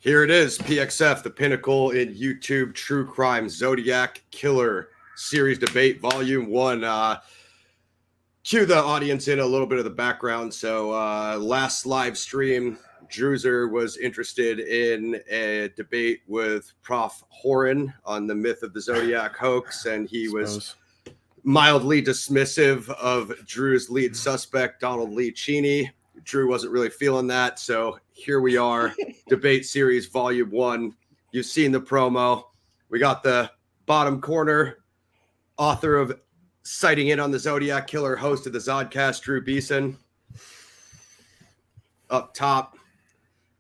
Here it is, PXF, the pinnacle in YouTube true crime, Zodiac Killer series debate, volume 1. Cue the audience in a little bit of the background. So last live stream, Druzer was interested in a debate with Prof. Horan on the myth of the Zodiac hoax, and he was mildly dismissive of Drew's lead suspect, Donald Lee Cheney. Drew wasn't really feeling that, so here we are, debate series volume 1. You've seen the promo. We got the bottom corner, author of Sighting In on the Zodiac Killer, host of the Zodcast, Drew Beeson. Up top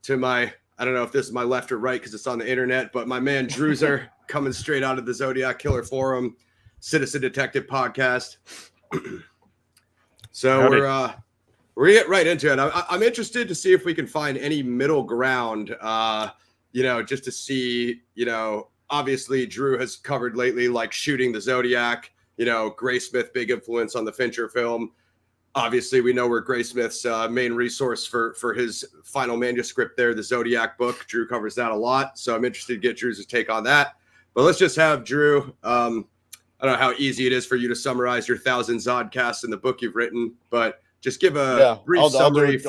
to my, I don't know if this is my left or right because it's on the internet, but my man Druzer coming straight out of the Zodiac Killer forum, Citizen Detective podcast. So Howdy. we're gonna get right into it. I'm interested to see if we can find any middle ground, just to see, obviously Drew has covered lately, like shooting the Zodiac, Graysmith, big influence on the Fincher film. Obviously, we know we're Graysmith's main resource for his final manuscript there, the Zodiac book. Drew covers that a lot, so I'm interested to get Drew's take on that. But let's just have Drew. I don't know how easy it is for you to summarize your 1,000 Zodcasts in the book you've written, but just give a brief summary.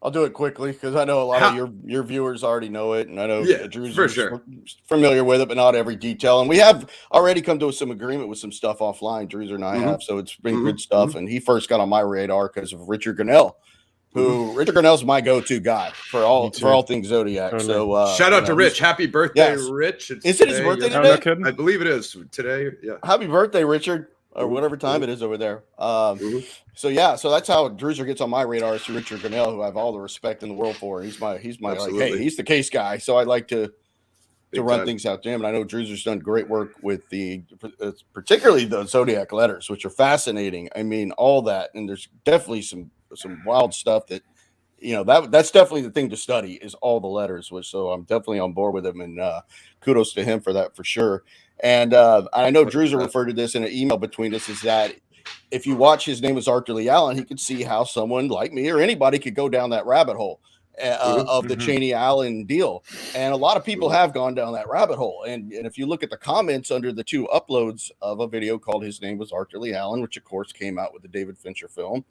I'll do it quickly because I know a lot of your viewers already know it, and I know Drew's for sure familiar with it, but not every detail. And we have already come to some agreement with some stuff offline. Druzer and I have, so it's been good stuff. And he first got on my radar because of Richard Grinnell, who Richard Grinnell's my go-to guy for all things Zodiac. Totally. So shout out to Rich. Happy birthday, Rich! Is it his birthday today? No, I believe it is today. Yeah. Happy birthday, Richard. Or whatever time it is over there. So that's how Druzer gets on my radar, is Richard Grinnell, who I have all the respect in the world for. He's my like, hey, he's the case guy. So I like to run things out to him. And I know Druzer's done great work with particularly the Zodiac letters, which are fascinating. I mean, all that, and there's definitely some wild stuff that that's definitely the thing to study, is all the letters. So I'm definitely on board with him, and kudos to him for that for sure. And I know Druzer referred to this in an email between us, is that if you watch His Name Was Arthur Lee Allen, he could see how someone like me or anybody could go down that rabbit hole of the Cheney Allen deal. And a lot of people have gone down that rabbit hole. And if you look at the comments under the 2 uploads of a video called His Name Was Arthur Lee Allen, which of course came out with the David Fincher film,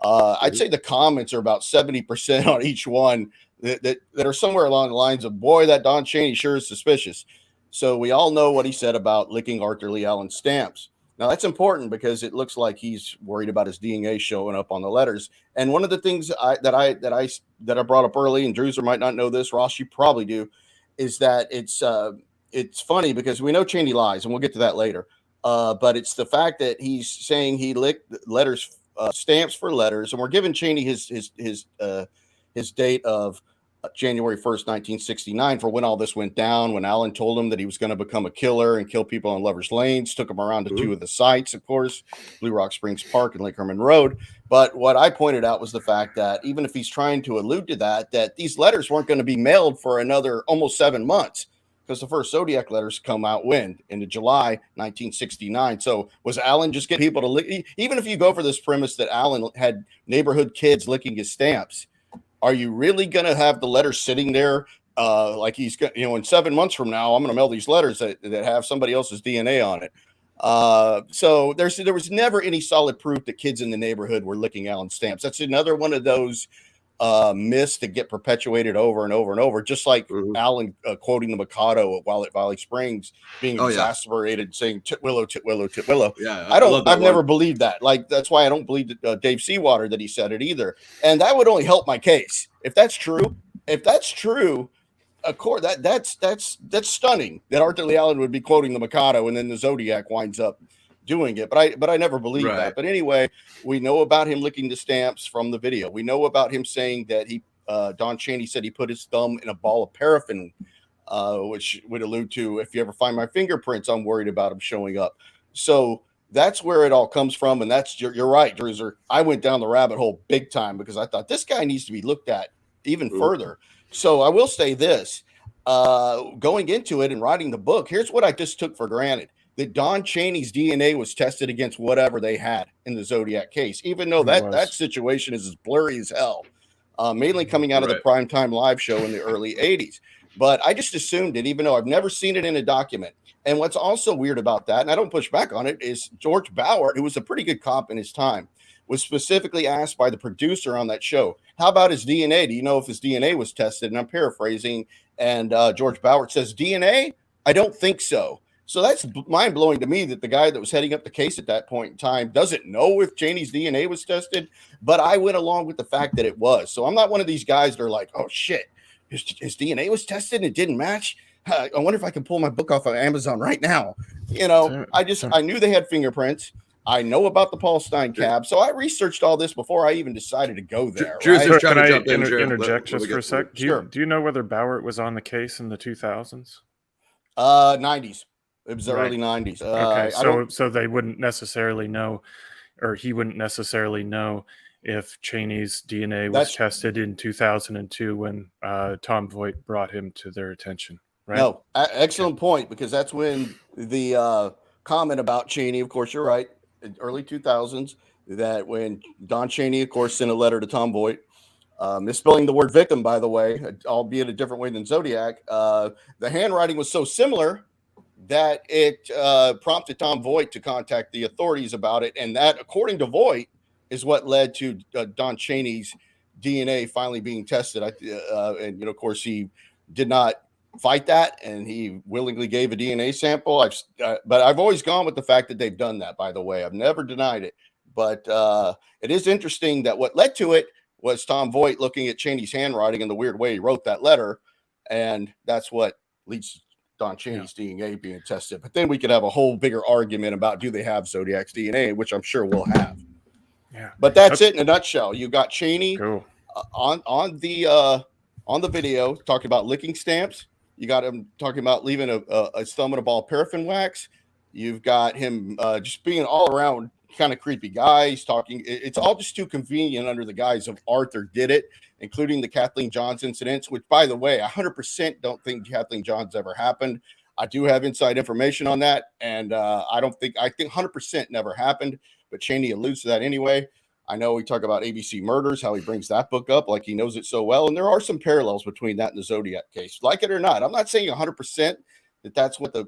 I'd say the comments are about 70% on each one that are somewhere along the lines of, boy, that Don Cheney sure is suspicious. So we all know what he said about licking Arthur Lee Allen stamps. Now that's important because it looks like he's worried about his DNA showing up on the letters. And one of the things that I brought up early, and Druzer might not know this, Ross, you probably do, is that it's funny because we know Cheney lies, and we'll get to that later. But it's the fact that he's saying he licked letters, stamps for letters, and we're giving Cheney his date of January 1st, 1969, for when all this went down, when Allen told him that he was going to become a killer and kill people on Lovers Lanes, took him around to 2 of the sites, of course, Blue Rock Springs Park and Lake Herman Road. But what I pointed out was the fact that even if he's trying to allude to that these letters weren't going to be mailed for another almost 7 months, because the first Zodiac letters come out into July 1969. So was Allen just getting people to lick? Even if you go for this premise that Allen had neighborhood kids licking his stamps, are you really going to have the letters sitting there like he's got, in 7 months from now, I'm going to mail these letters that have somebody else's DNA on it? So there was never any solid proof that kids in the neighborhood were licking Allen stamps. That's another one of those myths that get perpetuated over and over and over, just like Allen quoting the Mikado while at Valley Springs, being exasperated, saying "Titwillow, Titwillow, Titwillow." Yeah, I've never believed that. Like, that's why I don't believe Dave Seawater that he said it either. And that would only help my case if that's true. Of course, that's stunning that Arthur Lee Allen would be quoting the Mikado, and then the Zodiac winds up doing it, but I never believed that. But anyway, we know about him licking the stamps from the video. We know about him saying that Don Cheney said he put his thumb in a ball of paraffin, which would allude to, if you ever find my fingerprints, I'm worried about him showing up. So that's where it all comes from, and you're right, Druzer. I went down the rabbit hole big time because I thought this guy needs to be looked at even further. So I will say this, going into it and writing the book, here's what I just took for granted: that Don Cheney's DNA was tested against whatever they had in the Zodiac case, even though that situation is as blurry as hell, mainly coming out of the primetime live show in the early 80s. but I just assumed it, even though I've never seen it in a document. And what's also weird about that, and I don't push back on it, is George Bauer, who was a pretty good cop in his time, was specifically asked by the producer on that show, how about his DNA? Do you know if his DNA was tested? And I'm paraphrasing. And George Bauer says, DNA? I don't think so. So that's mind blowing to me that the guy that was heading up the case at that point in time doesn't know if Cheney's DNA was tested. But I went along with the fact that it was. So I'm not one of these guys that are like, oh shit, his DNA was tested and it didn't match. I wonder if I can pull my book off of Amazon right now. You know, I knew they had fingerprints. I know about the Paul Stein cab, so I researched all this before I even decided to go there. Drew's trying Can to I jump in, interject just for a sec? Sure. Do you know whether Bauer was on the case in the 2000s? 90s. It was the early 90s. Okay, so they wouldn't necessarily know, or he wouldn't necessarily know if Cheney's DNA was tested in 2002 when Tom Voight brought him to their attention, right? No, excellent point, because that's when the comment about Cheney, of course, you're right, early 2000s, that when Don Cheney, of course, sent a letter to Tom Voight, misspelling the word victim, by the way, albeit a different way than Zodiac, the handwriting was so similar that it prompted Tom Voight to contact the authorities about it. And that, according to Voight, is what led to Don Cheney's DNA finally being tested. And, of course, he did not fight that, and he willingly gave a DNA sample. But I've always gone with the fact that they've done that, by the way. I've never denied it. But it is interesting that what led to it was Tom Voight looking at Cheney's handwriting and the weird way he wrote that letter. And that's what leads to Don Cheney's DNA being tested. But then we could have a whole bigger argument about, do they have Zodiac's DNA, which I'm sure we'll have. Yeah. But that's it in a nutshell. You got Cheney Cool. on the video talking about licking stamps. You got him talking about leaving a thumb in a ball of paraffin wax. You've got him just being all around kind of creepy guy. He's talking. It's all just too convenient under the guise of Arthur did it, including the Kathleen Johns incidents, which, by the way, 100% don't think Kathleen Johns ever happened. I do have inside information on that, and I think 100% never happened, but Cheney alludes to that anyway. I know we talk about ABC Murders, how he brings that book up like he knows it so well. And there are some parallels between that and the Zodiac case. Like it or not, I'm not saying 100% that that's what the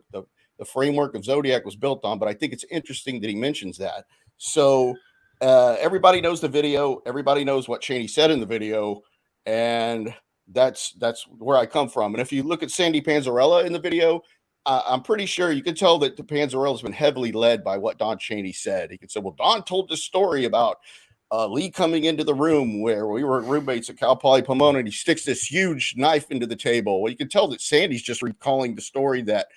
framework of Zodiac was built on, but I think it's interesting that he mentions that. So everybody knows the video. Everybody knows what Cheney said in the video. And that's where I come from. And if you look at Sandy Panzarella in the video, I'm pretty sure you can tell that the Panzarella has been heavily led by what Don Cheney said. He could say, well, Don told this story about Lee coming into the room where we were roommates at Cal Poly Pomona, and he sticks this huge knife into the table. Well, you can tell that Sandy's just recalling the story that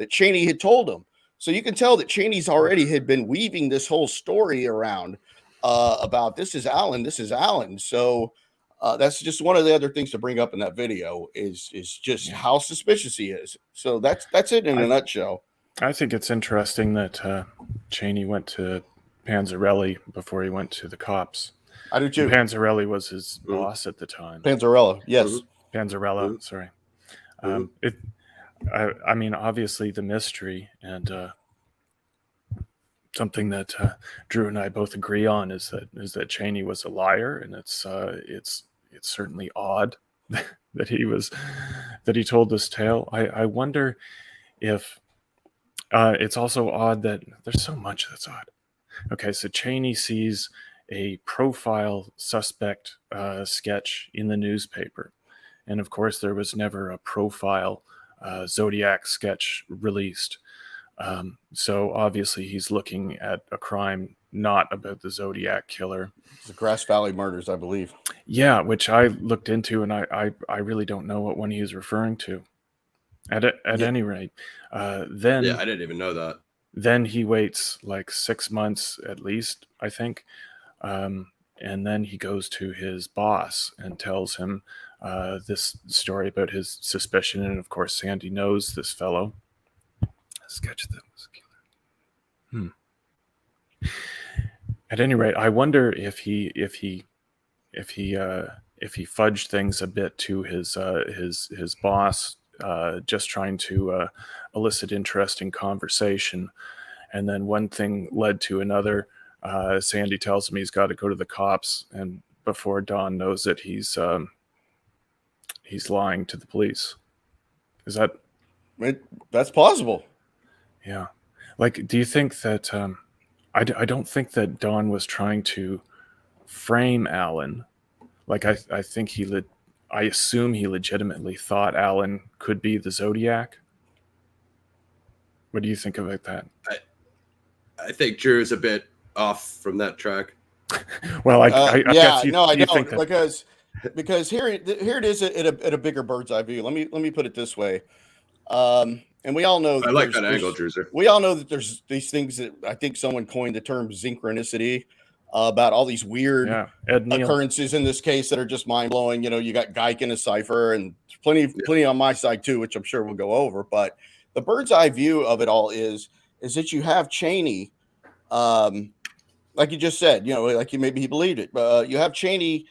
Cheney had told him. So you can tell that Cheney's already had been weaving this whole story around about this is Alan. So that's just one of the other things to bring up in that video is just how suspicious he is. So that's it in a nutshell. I think it's interesting that Cheney went to Panzarelli before he went to the cops. I do too. And Panzarelli was his boss at the time. Panzarella, yes. Panzarella, sorry. I mean, obviously the mystery and something that Drew and I both agree on is that Cheney was a liar, and it's certainly odd that he told this tale. I wonder if it's also odd that there's so much that's odd. Okay, so Cheney sees a profile suspect sketch in the newspaper, and of course there was never a profile Zodiac sketch released. So obviously he's looking at a crime not about the Zodiac Killer. It's the Grass Valley murders, I believe. Yeah, which I looked into, and I really don't know what one he is referring to. At any rate, then I didn't even know that. Then he waits like 6 months at least, I think, and then he goes to his boss and tells him this story about his suspicion, and of course Sandy knows this fellow. Sketch that was killer. At any rate, I wonder if he fudged things a bit to his boss, just trying to elicit interesting conversation, and then one thing led to another. Sandy tells him he's got to go to the cops, and before Don knows it, he's lying to the police. Is that? That's plausible. Yeah. Like, do you think that? I don't think that Don was trying to frame Alan. Like, I think I assume he legitimately thought Alan could be the Zodiac. What do you think about that? I think Drew is a bit off from that track. Well, I guess no, I don't, think that... because here it is at a bigger bird's eye view. Let me put it this way. And we all know that I like that angle, Druzer. We all know that there's these things that I think someone coined the term synchronicity about all these weird occurrences in this case that are just mind blowing. You know, you got Geik in a cipher, and plenty on my side too, which I'm sure we'll go over. But the bird's eye view of it all is that you have Cheney, like you just said, you know, like maybe he believed it. You have Cheney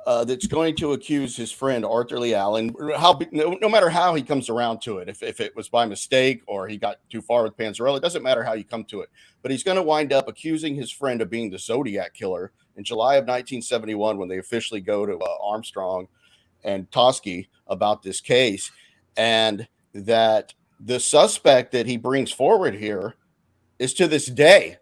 that's going to accuse his friend Arthur Lee Allen, no matter how he comes around to it, if it was by mistake or he got too far with Panzarella, it doesn't matter how you come to it. But he's going to wind up accusing his friend of being the Zodiac Killer in July of 1971 when they officially go to Armstrong and Toschi about this case. And that the suspect that he brings forward here is to this day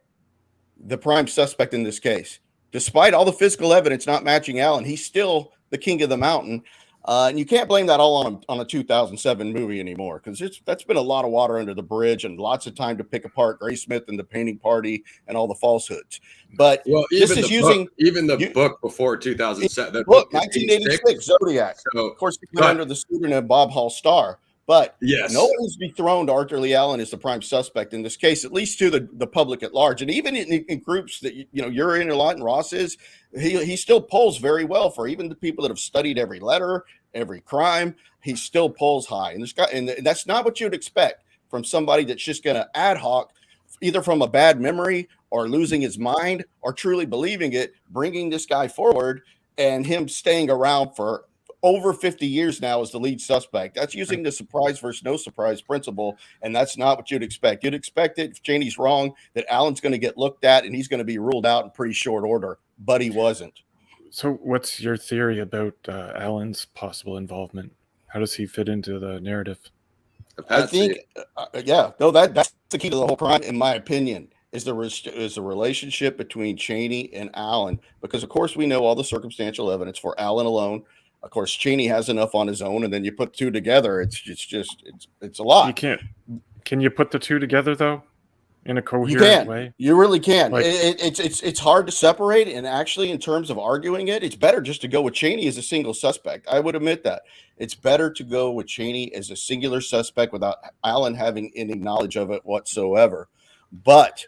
the prime suspect in this case. Despite all the physical evidence not matching Allen, he's still the king of the mountain. And you can't blame that all on a 2007 movie anymore, because that's been a lot of water under the bridge and lots of time to pick apart Graysmith and the painting party and all the falsehoods. But even the book before 2007. The book 1986 Zodiac. So, of course, it went under the pseudonym Bob Hall Star. But no one's dethroned Arthur Lee Allen as the prime suspect in this case, at least to the public at large. And even in groups that you're in a lot, and Ross is, he still polls very well for even the people that have studied every letter, every crime. He still polls high, and that's not what you'd expect from somebody that's just going to ad hoc, either from a bad memory or losing his mind or truly believing it, bringing this guy forward and him staying around for over 50 years now as the lead suspect. That's using the surprise versus no surprise principle, and that's not what you'd expect. You'd expect it, if Cheney's wrong, that Allen's going to get looked at and he's going to be ruled out in pretty short order, but he wasn't. So what's your theory about Allen's possible involvement? How does he fit into the narrative? I think, that's the key to the whole crime, in my opinion, is the relationship between Cheney and Allen, because, of course, we know all the circumstantial evidence for Allen alone. Of course, Cheney has enough on his own, and then you put two together. It's a lot. You can't. Can you put the two together though, in a coherent way? You really can. It's hard to separate, and actually, in terms of arguing it, it's better just to go with Cheney as a single suspect. I would admit that it's better to go with Cheney as a singular suspect without Allen having any knowledge of it whatsoever. But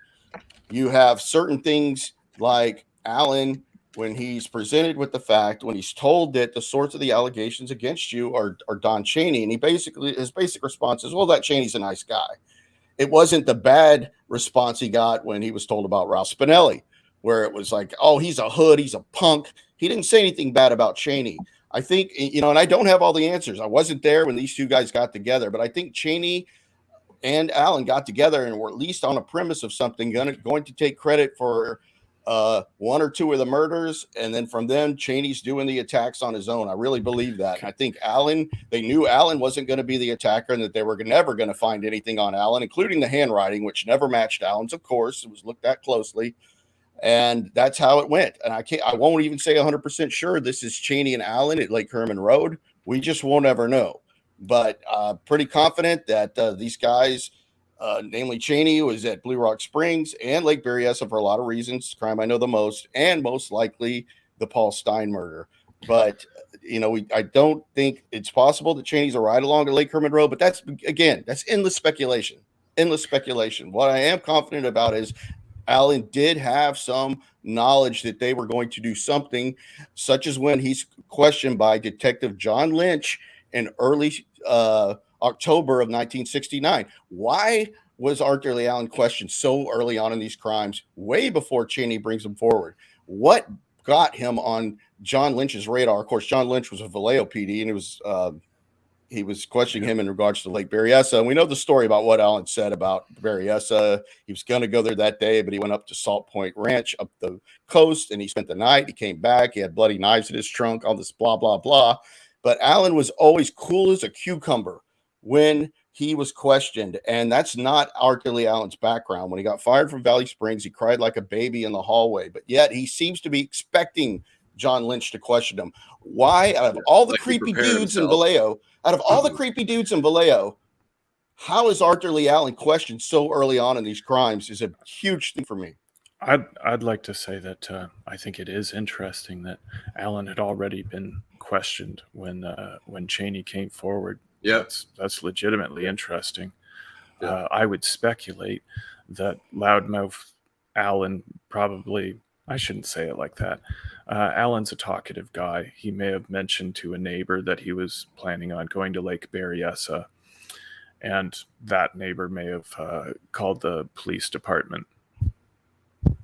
you have certain things like Allen, when he's presented with the fact, when he's told that the source of the allegations against you are Don Cheney, and his basic response is, well, that Cheney's a nice guy. It wasn't the bad response he got when he was told about Ralph Spinelli, where it was like, oh, he's a hood, he's a punk. He didn't say anything bad about Cheney. I think, and I don't have all the answers. I wasn't there when these two guys got together, but I think Cheney and Allen got together and were at least on a premise of something, going to take credit for one or two of the murders, and then from them, Cheney's doing the attacks on his own. I really believe that. I think they knew Allen wasn't going to be the attacker, and that they were never going to find anything on Allen, including the handwriting, which never matched Allen's, of course. It was looked at closely, and that's how it went. And I won't even say 100% sure this is Cheney and Allen at Lake Herman Road. We just won't ever know. But pretty confident that these guys, namely Cheney, was at Blue Rock Springs and Lake Berryessa for a lot of reasons, crime I know the most, and most likely the Paul Stein murder. But, I don't think it's possible that Cheney's a ride along to Lake Herman Road, but that's endless speculation. What I am confident about is Allen did have some knowledge that they were going to do something, such as when he's questioned by Detective John Lynch in early October of 1969. Why was Arthur Lee Allen questioned so early on in these crimes, way before Cheney brings him forward? What got him on John Lynch's radar? Of course, John Lynch was a Vallejo PD, and he was questioning him in regards to Lake Berryessa. And we know the story about what Allen said about Berryessa. He was going to go there that day, but he went up to Salt Point Ranch up the coast, and he spent the night. He came back. He had bloody knives in his trunk, all this blah, blah, blah. But Allen was always cool as a cucumber when he was questioned. And that's not Arthur Lee Allen's background. When he got fired from Valley Springs, he cried like a baby in the hallway, but yet he seems to be expecting John Lynch to question him. Why, out of all the Like creepy dudes in Vallejo, how is Arthur Lee Allen questioned so early on in these crimes is a huge thing for me. I'd like to say that I think it is interesting that Allen had already been questioned when Cheney came forward. Yeah, that's legitimately interesting. Yeah. I would speculate that loudmouth Allen probably, I shouldn't say it like that. Allen's a talkative guy. He may have mentioned to a neighbor that he was planning on going to Lake Berryessa, and that neighbor may have called the police department.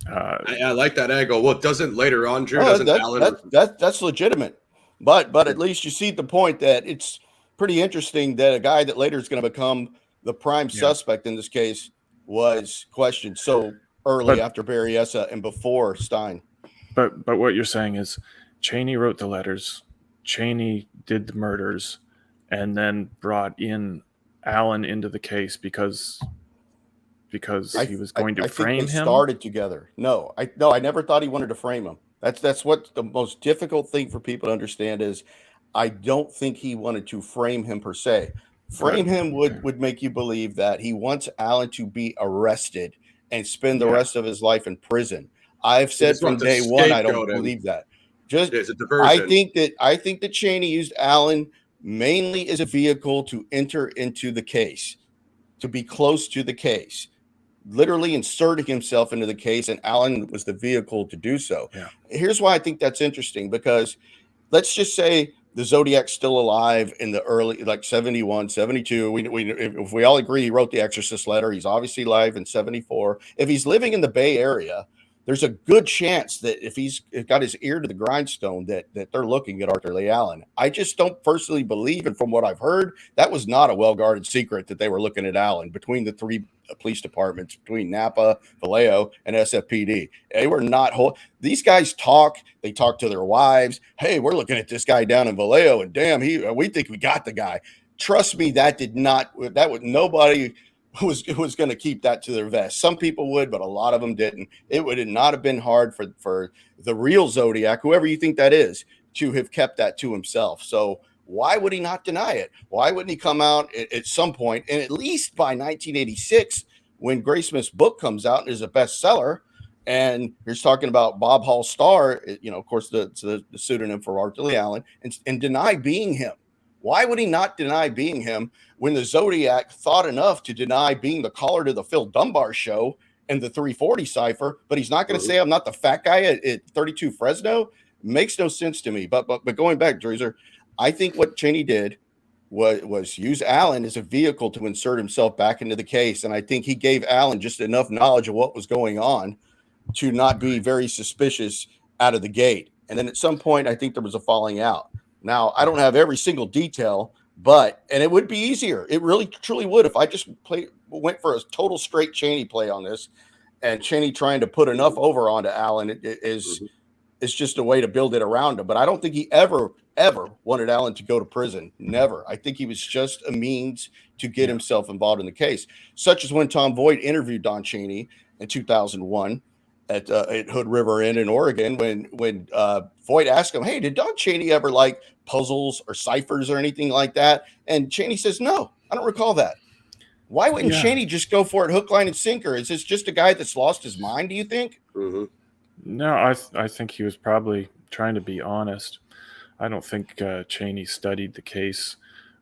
I like that angle. Well, doesn't later on, Drew, that's legitimate, but at least you see the point that it's pretty interesting that a guy that later is going to become the prime suspect in this case was questioned so early after Berryessa and before Stein. But what you're saying is Cheney wrote the letters, Cheney did the murders, and then brought in Allen into the case because he was going to frame him. Started together. No, I never thought he wanted to frame him. That's what the most difficult thing for people to understand is. I don't think he wanted to frame him per se. Frame him would make you believe that he wants Allen to be arrested and spend the rest of his life in prison. I've said from day one, I don't believe that. I think that Cheney used Allen mainly as a vehicle to enter into the case, to be close to the case, literally inserting himself into the case, and Allen was the vehicle to do so. Yeah. Here's why I think that's interesting, because let's just say the Zodiac's still alive in the early, like 71, 72. If we all agree he wrote the Exorcist letter, he's obviously alive in 74. If he's living in the Bay Area, there's a good chance that if he's got his ear to the grindstone, that they're looking at Arthur Lee Allen. I just don't personally believe, and from what I've heard, that was not a well-guarded secret that they were looking at Allen between the three police departments, between Napa, Vallejo, and SFPD. They were not these guys talk. They talk to their wives. Hey, we're looking at this guy down in Vallejo, and damn, we think we got the guy. Trust me, nobody was going to keep that to their vest. Some people would, but a lot of them didn't. It would not have been hard for the real Zodiac, whoever you think that is, to have kept that to himself. So why would he not deny it? Why wouldn't he come out at some point, and at least by 1986, when Graysmith's book comes out and is a bestseller, and he's talking about Bob Hall Starr, of course, the pseudonym for Arthur Lee Allen, and deny being him. Why would he not deny being him when the Zodiac thought enough to deny being the caller to the Phil Dunbar show and the 340 cipher, but he's not going to say I'm not the fat guy at 32 Fresno? Makes no sense to me. But going back, Druzer, I think what Cheney did was use Allen as a vehicle to insert himself back into the case. And I think he gave Allen just enough knowledge of what was going on to not be very suspicious out of the gate. And then at some point, I think there was a falling out. Now, I don't have every single detail, and it would be easier. It really, truly would if I just went for a total straight Cheney play on this, and Cheney trying to put enough over onto Allen is just a way to build it around him. But I don't think he ever wanted Allen to go to prison. Never. I think he was just a means to get himself involved in the case, such as when Tom Voigt interviewed Don Cheney in 2001 at Hood River Inn in Oregon, when Voigt asked him, hey, did Don Cheney ever like puzzles or ciphers or anything like that? And Cheney says, no, I don't recall that. Why wouldn't Cheney just go for it hook, line, and sinker? Is this just a guy that's lost his mind, do you think? Mm-hmm. No, I think he was probably trying to be honest. I don't think Cheney studied the case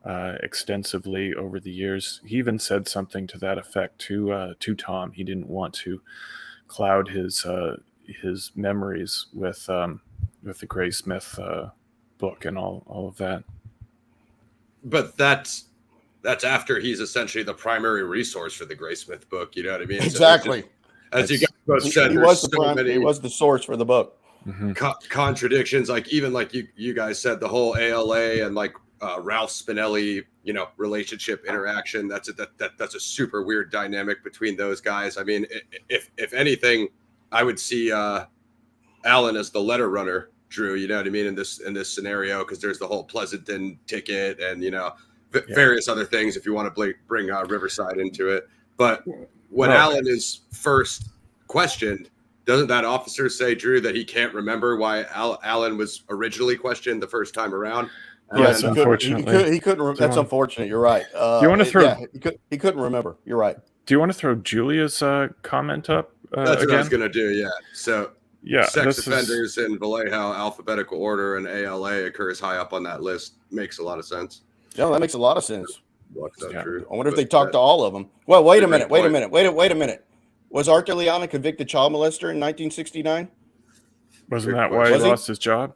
extensively over the years. He even said something to that effect to Tom. He didn't want to cloud his memories with the Graysmith book and all of that. But that's after he's essentially the primary resource for the Graysmith book. You know what I mean? Exactly. So as you guys both said, he was the source for the book. Mm-hmm. Contradictions, like you guys said, the whole ALA and like Ralph Spinelli, relationship interaction. That's a super weird dynamic between those guys. I mean, if anything, I would see Allen as the letter runner, Drew. You know what I mean in this scenario, because there's the whole Pleasanton ticket, and various other things if you want to bring Riverside into it. But when Alan is first questioned, doesn't that officer say, Drew, that he can't remember why Alan was originally questioned the first time around? Yes, unfortunately. He couldn't. That's unfortunate. You're right. Do you want to throw? Yeah, he couldn't remember. You're right. Do you want to throw Julia's comment up? That's again? what I was going to do, yeah. So, yeah, sex offenders in Vallejo alphabetical order and ALA occurs high up on that list. Makes a lot of sense. Yeah, that makes a lot of sense. True. I wonder if they talked to all of them. Well, wait a minute. Was Arthur Leon a convicted child molester in 1969? Wasn't that why he lost his job?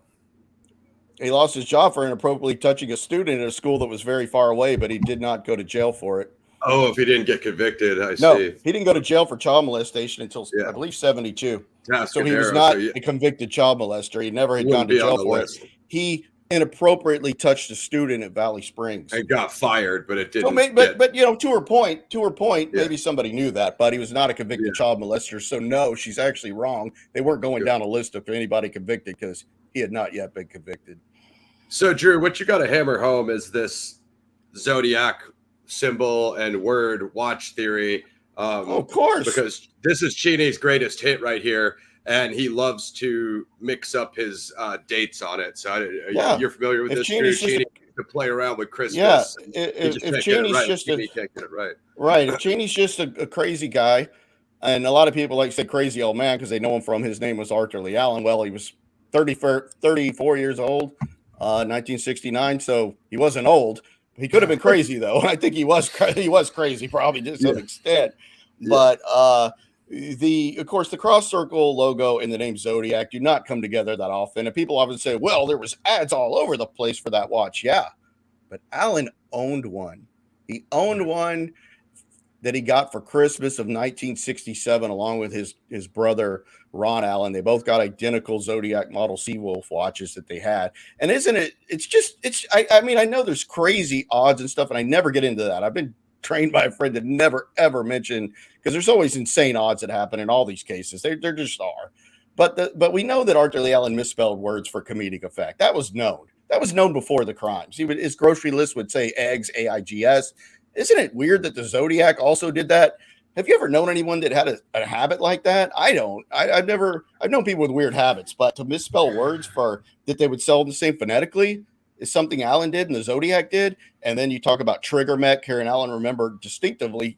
He lost his job for inappropriately touching a student at a school that was very far away, but he did not go to jail for it. Oh, if he didn't get convicted, I see. No, he didn't go to jail for child molestation until, I believe, 72. So he was not a convicted child molester. He never had gone to jail for it. He inappropriately touched a student at Valley Springs and got fired, but it didn't. So, but to her point, maybe somebody knew that, but he was not a convicted child molester. So no, she's actually wrong. They weren't going down a list of anybody convicted because he had not yet been convicted. So Drew, what you got to hammer home is this Zodiac symbol and word watch theory. Of course, because this is Cheney's greatest hit right here. And he loves to mix up his dates on it. So you're familiar with this? Cheney to play around with Christmas. Yeah, if Cheney's just Cheney can't get it right. Right. If Cheney's just a crazy guy, and a lot of people like to say crazy old man because they know him from his name was Arthur Lee Allen. Well, he was 34 years old, 1969. So he wasn't old. He could have been crazy though. I think he was crazy probably to some extent. But of course, the cross circle logo and the name Zodiac do not come together that often. And people often say, well, there was ads all over the place for that watch. Yeah, but Alan owned one. He owned one that he got for Christmas of 1967, along with his brother, Ron Allen. They both got identical Zodiac model Seawolf watches that they had. And isn't it, I mean, I know there's crazy odds and stuff, and I never get into that. I've been trained by a friend to never, ever mention, because there's always insane odds that happen in all these cases. There just are. But we know that Arthur Lee Allen misspelled words for comedic effect. That was known. That was known before the crimes. His grocery list would say eggs, AIGS. Isn't it weird that the Zodiac also did that? Have you ever known anyone that had a habit like that? I don't. I've known people with weird habits, but to misspell words for that they would sell the same phonetically is something Allen did and the Zodiac did. And then you talk about trigger mech. Karen Allen remembered distinctively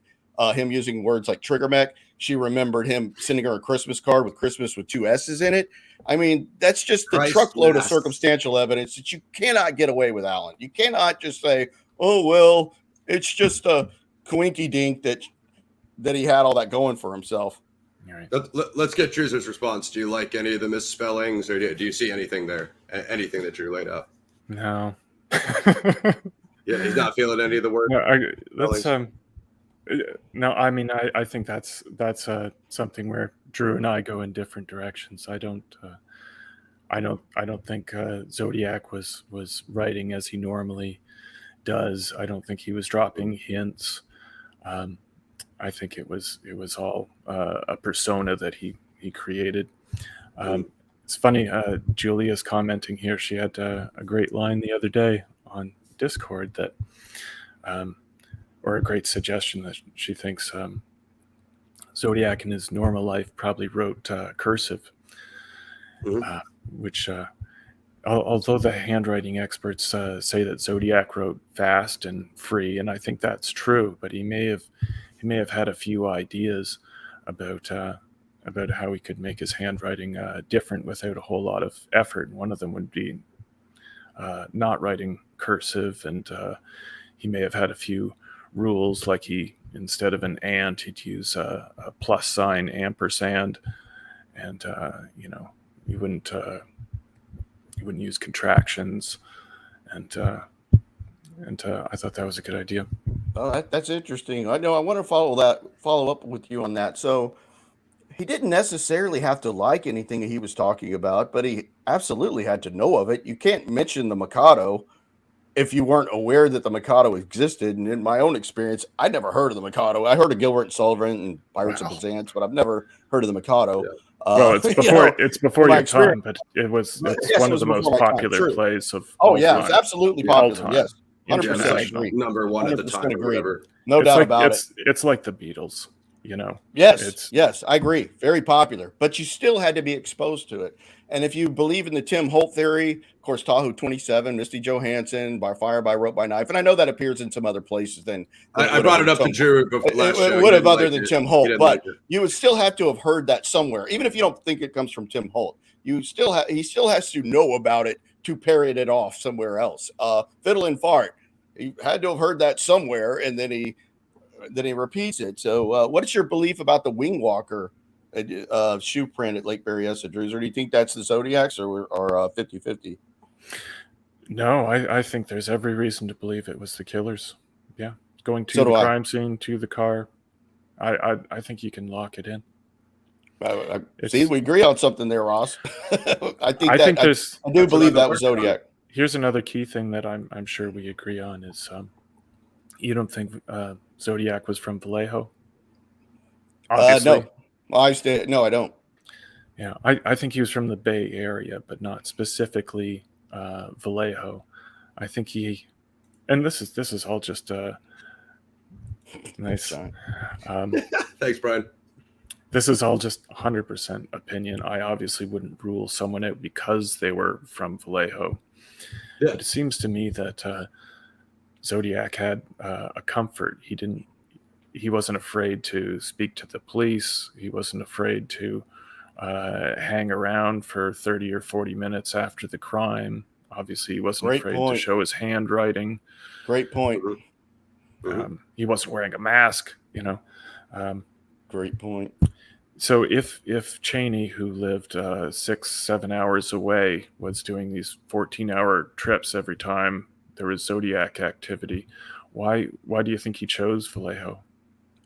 him using words like trigger mech. She remembered him sending her a Christmas card with Christmas with 2 S's in it. I mean, that's just the truckload of circumstantial evidence that you cannot get away with Allen. You cannot just say, oh, well, it's just a coinky dink that he had all that going for himself. All right. Let's get Drew's response. Do you like any of the misspellings, or do you see anything there? Anything that Drew laid out? No. Yeah, he's not feeling any of the words. No, I mean, I think that's something where Drew and I go in different directions. I don't think Zodiac was writing as he normally does. I don't think he was dropping hints. I think it was all a persona that he created. It's funny, Julia's commenting here. She had a great line the other day on Discord that, or a great suggestion that she thinks Zodiac in his normal life probably wrote cursive, which, although the handwriting experts say that Zodiac wrote fast and free, and I think that's true, but he may have had a few ideas about how he could make his handwriting different without a whole lot of effort. One of them would be not writing cursive, and he may have had a few rules, like instead of an and, he'd use a plus sign ampersand, and he wouldn't use contractions, and I thought that was a good idea. Oh, that's interesting. I know. I want to follow up with you on that. So he didn't necessarily have to like anything he was talking about, but he absolutely had to know of it. You can't mention the Mikado if you weren't aware that the Mikado existed. And in my own experience, I never heard of the Mikado. I heard of Gilbert and Sullivan and Pirates of Penzance, but I've never heard of the Mikado. Yeah. Well, it's before your time, but it's one of the most popular plays of it's absolutely popular. Yes. 100% agree. Number one at the time or whatever. No doubt about it. It's like the Beatles, you know. Yes, I agree. Very popular, but you still had to be exposed to it. And if you believe in the Tim Holt theory, of course, Tahoe 27, Misty Johansson, By Fire, By Rope, By Knife, and I know that appears in some other places than I brought it up to Drew last show. It would have other than Tim Holt, but you would still have to have heard that somewhere, even if you don't think it comes from Tim Holt. He still has to know about it to parrot it off somewhere else. Fiddle and Fart, he had to have heard that somewhere, and then he repeats it. So, what is your belief about the Wing Walker shoe print at Lake Berryessa, Druzer? Do you think that's the Zodiacs or 50-50? No, I think there's every reason to believe it was the killers. Yeah, going to the crime scene, to the car. I think you can lock it in. See, we agree on something there, Ross. I do believe that was Zodiac. Here's another key thing that I'm sure we agree on is you don't think Zodiac was from Vallejo? No. No, I don't. Yeah, I think he was from the Bay Area, but not specifically Vallejo. I think and this is all just nice. Thanks, Brian. This is all just 100% opinion. I obviously wouldn't rule someone out because they were from Vallejo. Yeah. But it seems to me that Zodiac had a comfort. He wasn't afraid to speak to the police. He wasn't afraid to hang around for 30 or 40 minutes after the crime. Obviously, he wasn't afraid to show his handwriting. Great point. He wasn't wearing a mask, you know. Great point. So if Cheney, who lived 6-7 hours away, was doing these 14-hour trips every time there was Zodiac activity, why do you think he chose Vallejo?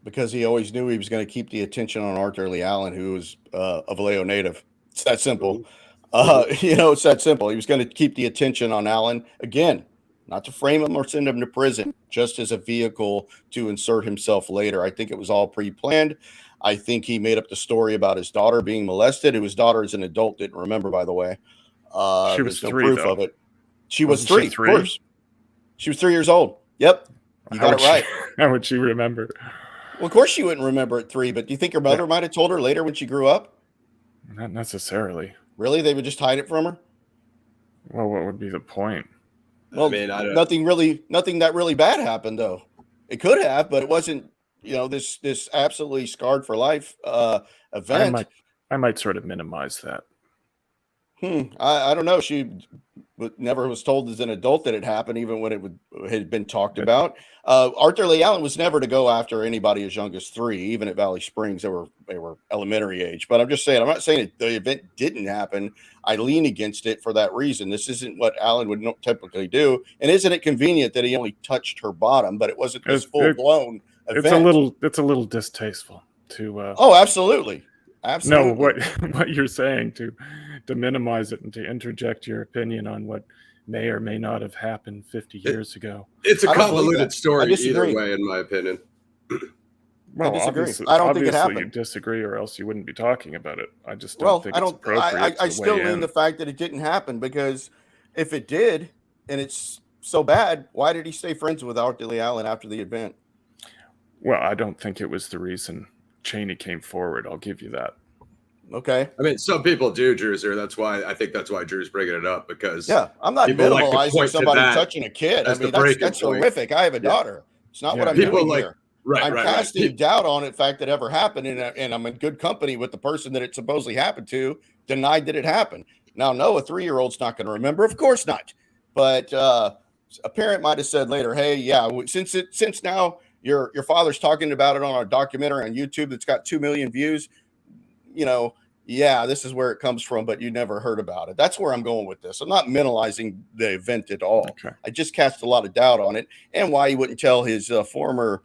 Because he always knew he was going to keep the attention on Arthur Lee Allen, who was a Vallejo native. It's that simple. It's that simple. He was going to keep the attention on Allen. Again, not to frame him or send him to prison, just as a vehicle to insert himself later. I think it was all pre-planned. I think he made up the story about his daughter being molested, who his daughter as an adult didn't remember, by the way. She was 3, proof of it. She was 3, of course. She was 3 years old. Yep. You got it right. How would she remember? Well, of course she wouldn't remember at 3, but do you think her mother might have told her later when she grew up? Not necessarily. Really? They would just hide it from her? Well, what would be the point? Well, nothing that really bad happened, though. It could have, but it wasn't, this absolutely scarred for life event. I might sort of minimize that. I don't know. She never was told as an adult that it happened, even when it had been talked about. Arthur Lee Allen was never to go after anybody as young as 3, even at Valley Springs. They were elementary age. But I'm just saying, I'm not saying that the event didn't happen. I lean against it for that reason. This isn't what Allen would typically do. And isn't it convenient that he only touched her bottom, but it wasn't this full-blown event? It's a little distasteful to. Oh, absolutely. Absolutely. No, what you're saying to minimize it and to interject your opinion on what may or may not have happened 50 years ago. It's a convoluted story either way, in my opinion. Well, I disagree. I don't think it happened. You disagree, or else you wouldn't be talking about it. I just don't think it's appropriate. I still lean the fact that it didn't happen, because if it did and it's so bad, why did he stay friends with Arthur Lee Allen after the event? Well, I don't think it was the reason Cheney came forward. I'll give you that. Okay. I mean, some people do, Druzer. I think that's why Drew's bringing it up, because I'm not minimalizing somebody touching a kid. I mean, that's horrific. I have a daughter. It's not what I'm doing here. I'm casting doubt on the fact that ever happened, and I'm in good company with the person that it supposedly happened to, denied that it happened. Now, no, a 3-year-old's not going to remember. Of course not. But a parent might have said later, hey, since now your father's talking about it on a documentary on YouTube that's got 2 million views, this is where it comes from, but you never heard about it. That's where I'm going with this. I'm not minimalizing the event at all. Okay. I just cast a lot of doubt on it, and why he wouldn't tell his former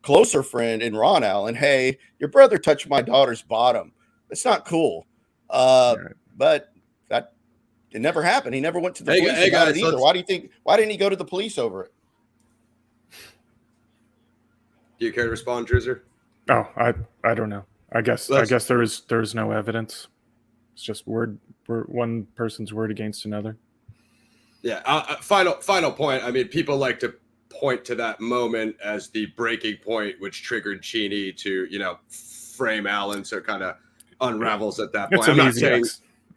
closer friend in Ron Allen, hey, your brother touched my daughter's bottom. It's not cool. But that it never happened. He never went to the police about it either. Why didn't he go to the police over it? Do you care to respond, Druzer? No, I don't know. I guess there is no evidence. It's just one person's word against another. Yeah. Final point. I mean, people like to point to that moment as the breaking point, which triggered Cheney to, frame Allen. So it kind of unravels at that point. I'm not saying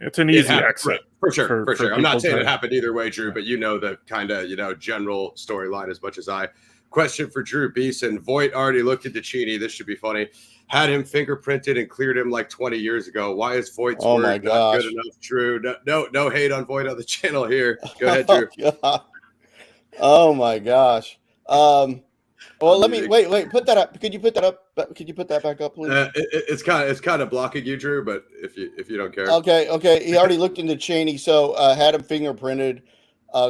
it's an easy happened, exit. For sure. I'm not saying to, it happened either way, Drew, but the kind of, general storyline as much as I. Question for Drew Beeson. Voight already looked into Cheney. This should be funny. Had him fingerprinted and cleared him like 20 years ago. Why is Voight's word not good enough, Drew? No hate on Voight on the channel here. Go ahead, Drew. Oh my gosh. Well, let me wait. Put that up. Could you put that up? Could you put that back up, please? It's kind of blocking you, Drew. But if you don't care, okay. He already looked into Cheney, so had him fingerprinted,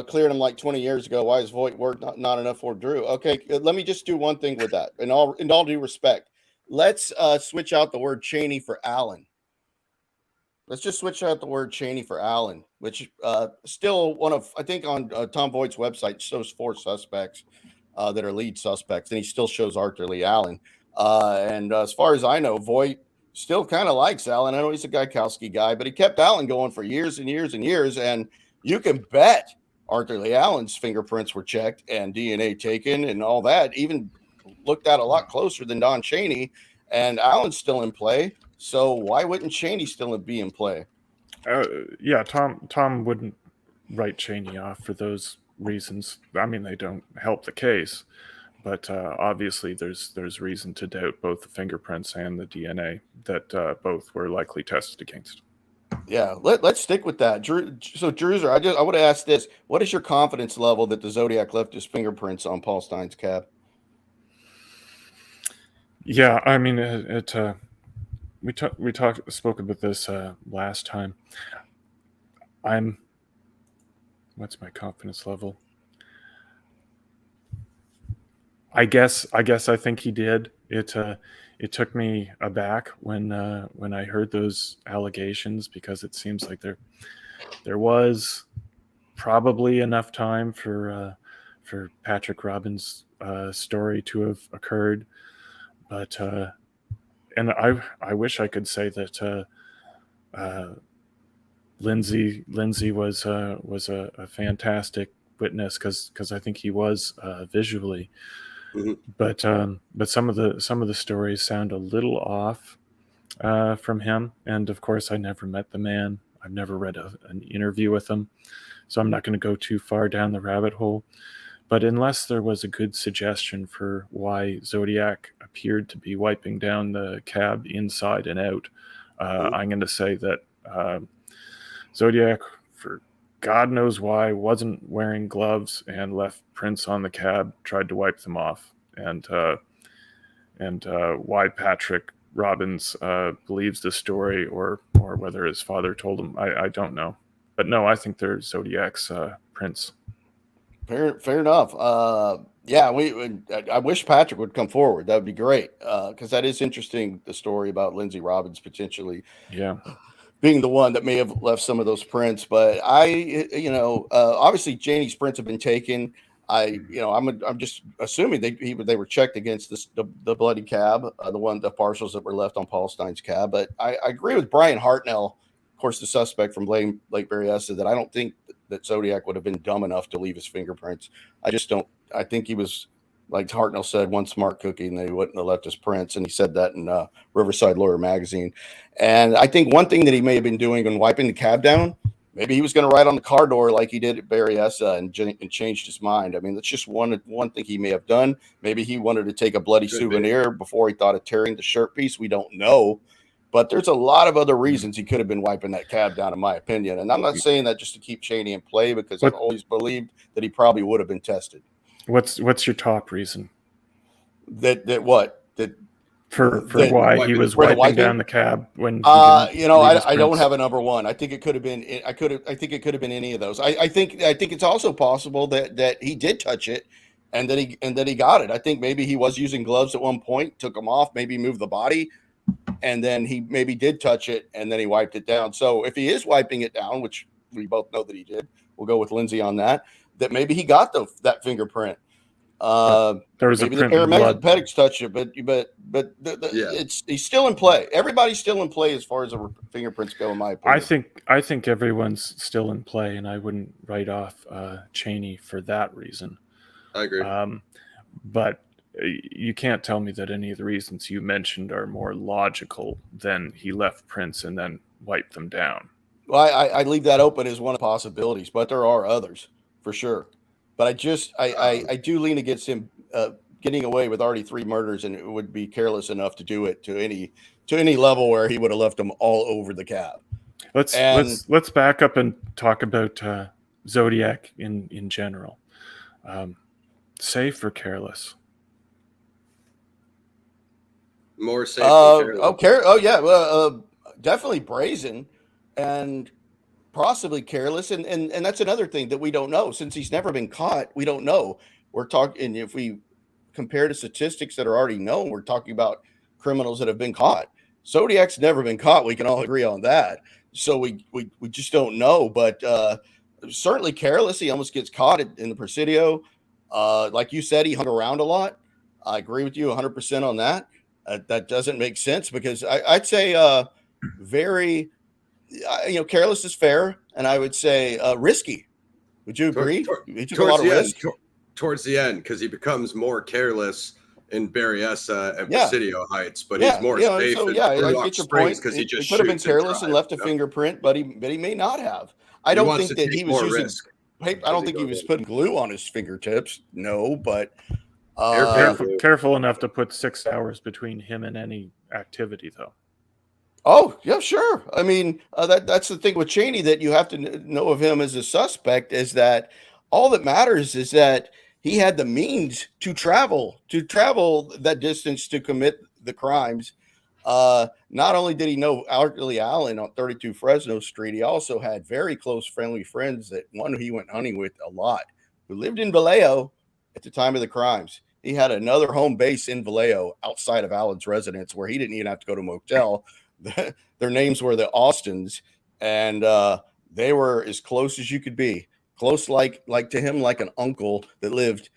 cleared him like 20 years ago. Why is Voight work not enough for Drew? Okay, let me just do one thing with that. In all due respect, let's switch out the word Cheney for Allen. Let's just switch out the word Cheney for Allen, which still one of, I think on Tom Voight's website shows 4 suspects that are lead suspects, and he still shows Arthur Lee Allen. And as far as I know, Voight still kind of likes Allen. I know he's a Gaikowski guy, but he kept Allen going for years and years and years. And you can bet Arthur Lee Allen's fingerprints were checked and DNA taken and all that, even looked at a lot closer than Don Cheney. And Allen's still in play. So why wouldn't Cheney still be in play? Yeah, Tom wouldn't write Cheney off for those reasons. I mean, they don't help the case, but obviously there's reason to doubt both the fingerprints and the DNA that both were likely tested against. Yeah, let's stick with that. So Druzer, I would have asked this: what is your confidence level that the Zodiac left his fingerprints on Paul Stine's cab? Yeah, I mean, we spoke about this last time. What's my confidence level? I guess I think he did. It took me aback when I heard those allegations, because it seems like there was probably enough time for Patrick Robbins' story to have occurred, but and I wish I could say that Lindsay was a fantastic witness, because I think he was visually. Mm-hmm. But some of the stories sound a little off from him, and of course I never met the man. I've never read an interview with him, so I'm not going to go too far down the rabbit hole. But unless there was a good suggestion for why Zodiac appeared to be wiping down the cab inside and out, I'm going to say that Zodiac, for God knows why, wasn't wearing gloves and left prints on the cab, tried to wipe them off. And why Patrick Robbins believes the story, or whether his father told him, I don't know. But no, I think they're Zodiac's prints. Fair enough. Yeah, I wish Patrick would come forward. That would be great, because that is interesting, the story about Lindsay Robbins potentially being the one that may have left some of those prints. But obviously Janie's prints have been taken. I'm just assuming they were checked against the bloody cab, the parcels that were left on Paul Stine's cab. But I agree with Brian Hartnell, of course, the suspect from Lake Berryessa, that I don't think that Zodiac would have been dumb enough to leave his fingerprints. I just don't. I think he was, like Hartnell said, one smart cookie, and they wouldn't have left his prints. And he said that in Riverside Lawyer magazine. And I think one thing that he may have been doing when wiping the cab down, maybe he was going to write on the car door like he did at Berryessa and changed his mind. I mean, that's just one thing he may have done. Maybe he wanted to take a bloody souvenir before he thought of tearing the shirt piece. We don't know. But there's a lot of other reasons he could have been wiping that cab down, in my opinion. And I'm not saying that just to keep Cheney in play, because I've always believed that he probably would have been tested. What's your top reason? That why he was wiping down the cab when I don't have a number one. I think it could have been I think it could have been any of those. I think it's also possible that he did touch it and then he got it. I think maybe he was using gloves at one point, took them off, maybe moved the body, and then he maybe did touch it and then he wiped it down. So if he is wiping it down, which we both know that he did, we'll go with Lindsay on that maybe he got that fingerprint. There was maybe a the print in blood. paramedics touched it, but he's still in play. Everybody's still in play as far as the fingerprints go, in my opinion. I think everyone's still in play, and I wouldn't write off Cheney for that reason. I agree. But you can't tell me that any of the reasons you mentioned are more logical than he left prints and then wiped them down. Well, I leave that open as one of the possibilities, but there are others for sure. But I do lean against him getting away with already 3 murders, and it would be careless enough to do it to any level where he would have left them all over the cab. Let's back up and talk about Zodiac in general. Safe or careless? More safe than careless. Definitely brazen and possibly careless. And that's another thing that we don't know. Since he's never been caught, we don't know. We're talking, if we compare to statistics that are already known, we're talking about criminals that have been caught. Zodiac's never been caught. We can all agree on that. So we just don't know. But certainly careless. He almost gets caught in the Presidio. Like you said, he hung around a lot. I agree with you 100% on that. That doesn't make sense because I'd say very, careless is fair, and I would say risky. Would you agree? He took a lot of risk. Towards the end, because he becomes more careless in Berryessa and Presidio Heights, but he's more safe. So, I get your point. Because he could have been careless and left a fingerprint, but he may not have. I don't think that he was using. I don't think he was putting glue on his fingertips. No, but careful enough to put 6 hours between him and any activity, though. Oh, yeah, sure. I mean, that's the thing with Cheney that you have to know of him as a suspect is that all that matters is that he had the means to travel that distance to commit the crimes. Not only did he know Artley Allen on 32 Fresno Street, he also had very close family friends that one he went hunting with a lot, who lived in Vallejo at the time of the crimes. He had another home base in Vallejo outside of Allen's residence where he didn't even have to go to a motel. Their names were the Austins, and they were as close as you could be. Close like to him, like an uncle that lived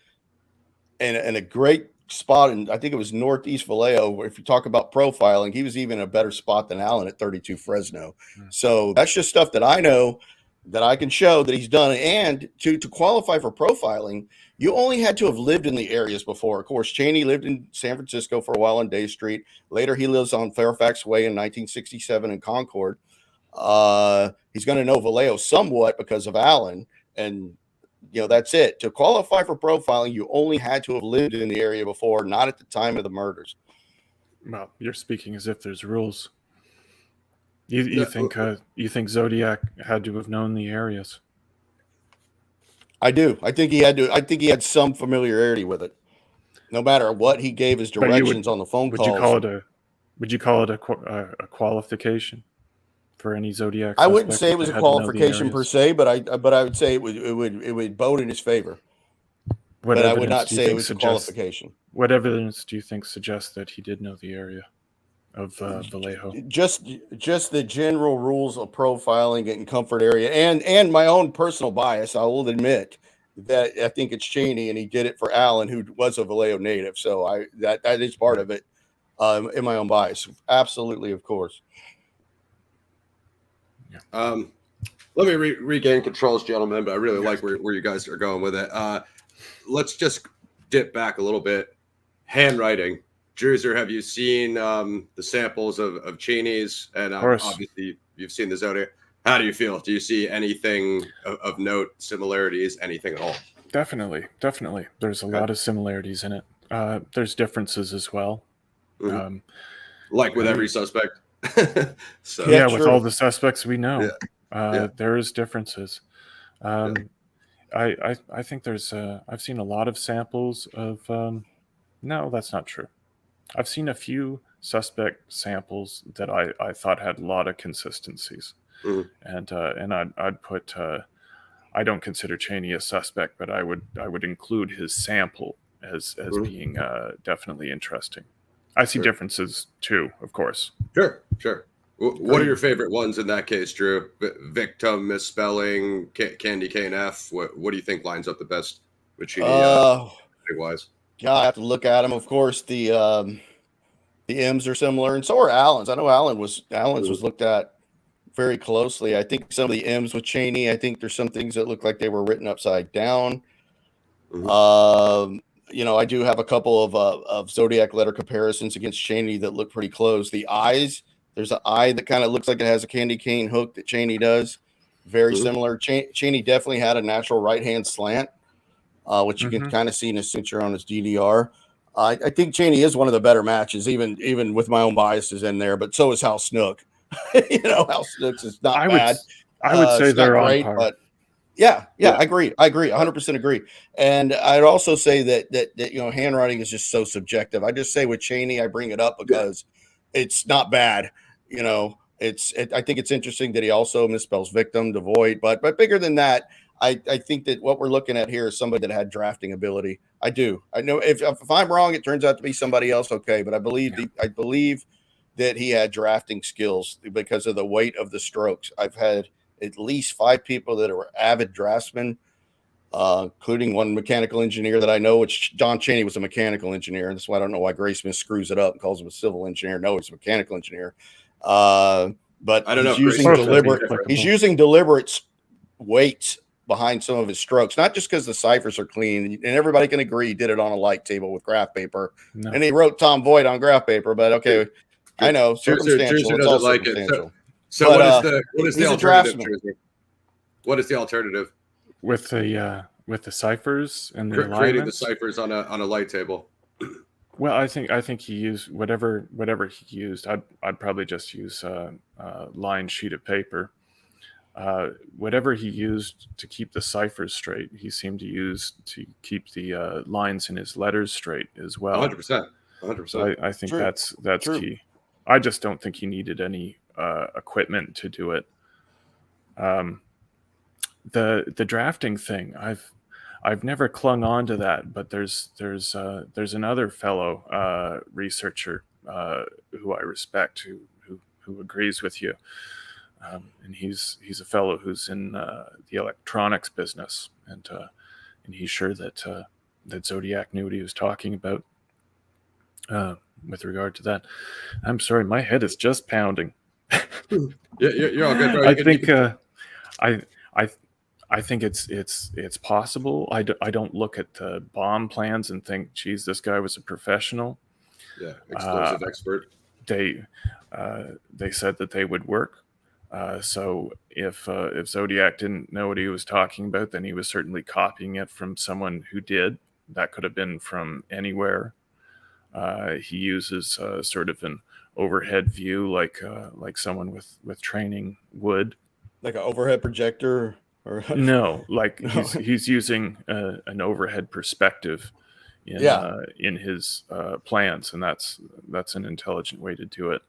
in a great spot, and I think it was Northeast Vallejo. If you talk about profiling, he was even a better spot than Allen at 32 Fresno. So that's just stuff that I know that I can show that he's done. And to qualify for profiling, you only had to have lived in the areas before. Of course, Cheney lived in San Francisco for a while on Day Street. Later, he lives on Fairfax Way in 1967 in Concord. He's going to know Vallejo somewhat because of Allen. And that's it. To qualify for profiling, you only had to have lived in the area before, not at the time of the murders. Well, you're speaking as if there's rules. You think Zodiac had to have known the areas? I do. I think he had to. I think he had some familiarity with it, no matter what he gave his directions on the phone calls. Would you call it a qualification for any Zodiac? I wouldn't say it was a qualification per se, but I would say it would bode in his favor. But I would not say it was a qualification. What evidence do you think suggests that he did know the area of Vallejo? Just the general rules of profiling and comfort area, and my own personal bias. I will admit that I think it's Cheney, and he did it for Allen, who was a Vallejo native. So that is part of it. In my own bias, absolutely, of course. Let me regain controls, gentlemen, but I really like where you guys are going with it. Let's just dip back a little bit. Handwriting. Druzer, have you seen the samples of Cheney's? And obviously you've seen the Zodiac. How do you feel? Do you see anything of note, similarities, anything at all? Definitely. There's a lot of similarities in it. There's differences as well. Mm-hmm. Like with every suspect. So with all the suspects we know, there is differences. I think there's I've seen a lot of samples of no, that's not true. I've seen a few suspect samples that I thought had a lot of consistencies. Mm-hmm. And I'd put I don't consider Cheney a suspect, but I would include his sample as mm-hmm. being definitely interesting. I see differences too, of course. Sure. What are your favorite ones in that case, Drew? Victim misspelling, candy cane F. What do you think lines up the best with Cheney? wise. Yeah, I have to look at them. Of course, the M's are similar, and so are Allen's. I know Allen's was looked at very closely. I think some of the M's with Cheney, I think there's some things that look like they were written upside down. I do have a couple of Zodiac letter comparisons against Cheney that look pretty close. The eyes, there's an eye that kind of looks like it has a candy cane hook that Cheney does. Very similar. Cheney definitely had a natural right-hand slant, which you can kind of see in his signature on his DDR. I think Cheney is one of the better matches, even with my own biases in there, but so is Hal Snook. Hal Snook's is not bad. I would say they're on par. But yeah, I agree. 100% agree. And I'd also say that handwriting is just so subjective. I just say with Cheney, I bring it up because it's not bad. I think it's interesting that he also misspells victim, devoid, but bigger than that, I think that what we're looking at here is somebody that had drafting ability. I do. I know if I'm wrong, it turns out to be somebody else. Okay. But I believe that he had drafting skills because of the weight of the strokes. I've had at least 5 people that are avid draftsmen, including one mechanical engineer that I know, which Don Cheney was a mechanical engineer. And that's why I don't know why Graysmith screws it up and calls him a civil engineer. No, he's a mechanical engineer. But I don't know. He's using deliberate weights behind some of his strokes, not just because the ciphers are clean, and everybody can agree he did it on a light table with graph paper. No. And he wrote Tom Voigt on graph paper, but okay, I know circumstantial. Druzer doesn't like it. So what is the alternative? What is the alternative with the ciphers and the creating the ciphers on a light table? Well, I think he used whatever he used. I'd probably just use a lined sheet of paper. Whatever he used to keep the ciphers straight, he seemed to use to keep the lines in his letters straight as well. 100%. So I think True. that's True. key. I just don't think he needed any equipment to do it. The drafting thing, I've never clung on to that, but there's another fellow researcher who I respect who agrees with you. And he's a fellow who's in the electronics business, and he's sure that Zodiac knew what he was talking about with regard to that. I'm sorry, my head is just pounding. You're all good, bro. I think it's possible. I don't look at the bomb plans and think, geez, this guy was a professional. Yeah, explosive expert. They said that they would work. So if Zodiac didn't know what he was talking about, then he was certainly copying it from someone who did. That could have been from anywhere. He uses sort of an overhead view, like someone with training would. Like an overhead projector, or no, like he's using an overhead perspective in his plans, and that's an intelligent way to do it.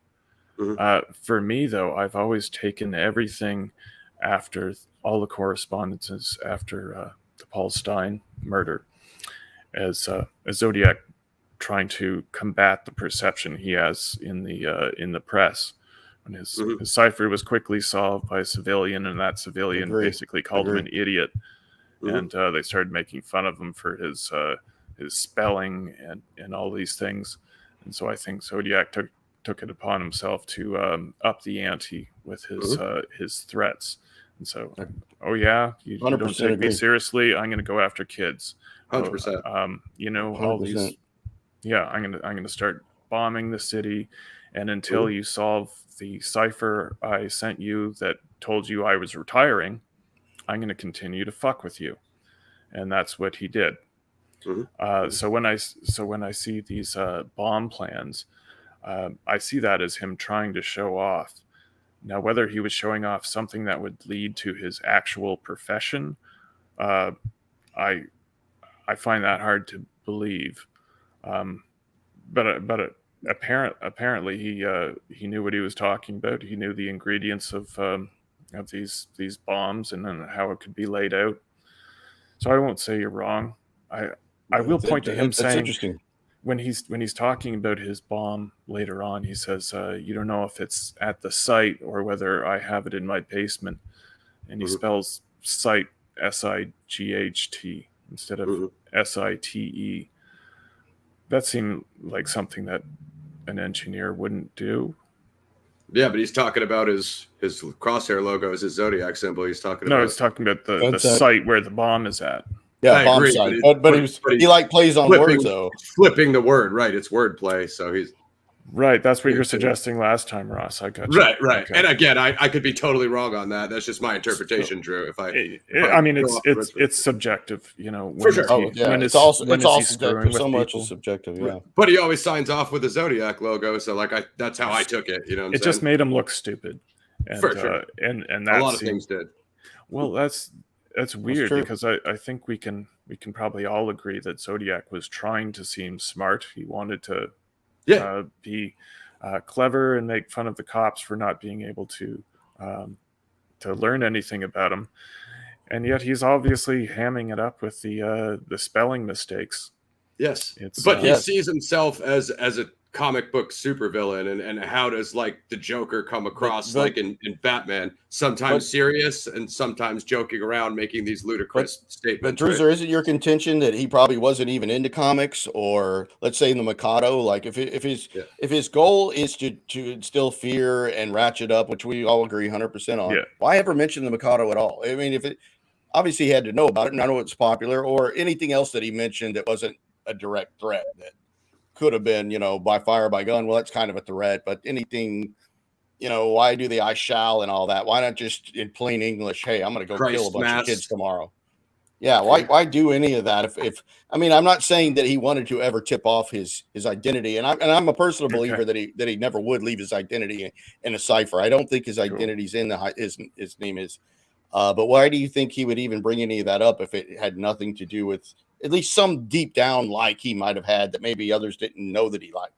Mm-hmm. For me, though, I've always taken everything after all the correspondences after the Paul Stein murder as Zodiac trying to combat the perception he has in the press. And his cipher was quickly solved by a civilian, and that civilian basically called him an idiot. And they started making fun of him for his spelling and all these things. And so I think Zodiac took it upon himself to up the ante with his threats. And so, you don't take me seriously, I'm going to go after kids. 100%. All these. Yeah, I'm going to start bombing the city, and until you solve the cipher I sent you that told you I was retiring, I'm going to continue to fuck with you. And that's what he did. So when I see these bomb plans, I see that as him trying to show off. Now, whether he was showing off something that would lead to his actual profession, I find that hard to believe. But apparently he knew what he was talking about. He knew the ingredients of these bombs and then how it could be laid out. So I won't say you're wrong. I will point to him saying, interesting. when he's talking about his bomb later on, he says, you don't know if it's at the site or whether I have it in my basement. And he spells site SIGHT instead of SITE. That seemed like something that an engineer wouldn't do. Yeah, but he's talking about his crosshair logo is his Zodiac symbol. He's talking No, about. he's talking about the site where the bomb is at. Yeah, I bomb agree, site. but But he like plays on words though. Flipping the word, right? It's wordplay, so he's right. That's what you were suggesting last time, Ross. I got you. Right. Okay. And again, I could be totally wrong on that. That's just my interpretation, Drew. I mean, it's subjective, you know. For sure. It's all subjective. So much is subjective. Yeah. But he always signs off with the Zodiac logo, so like that's how I took it. You know, it just made him look stupid. And, for sure. And a lot of things did. Well, that's weird because I think we can probably all agree that Zodiac was trying to seem smart. He wanted to be clever and make fun of the cops for not being able to learn anything about him, and yet he's obviously hamming it up with the spelling mistakes. Yes, but he sees himself as a comic book supervillain, and how does like the Joker come across like in Batman, sometimes serious and sometimes joking around, making these ludicrous statements. But Druzer, isn't your contention that he probably wasn't even into comics, or let's say in the Mikado, like if his goal is to instill fear and ratchet up, which we all agree 100% on, why ever mention the Mikado at all? I mean, if it obviously he had to know about it, and I know it's popular, or anything else that he mentioned that wasn't a direct threat that could have been, you know, by fire, by gun. Well, that's kind of a threat, but anything, you know, why do the I shall and all that? Why not just in plain English? Hey, I'm going to go kill a bunch of kids tomorrow. Yeah. Why do any of that? If I mean, I'm not saying that he wanted to ever tip off his identity. And I'm a personal believer that he never would leave his identity in a cipher. I don't think his identity's in his name is, but why do you think he would even bring any of that up if it had nothing to do with at least some deep down like he might have had that maybe others didn't know that he liked,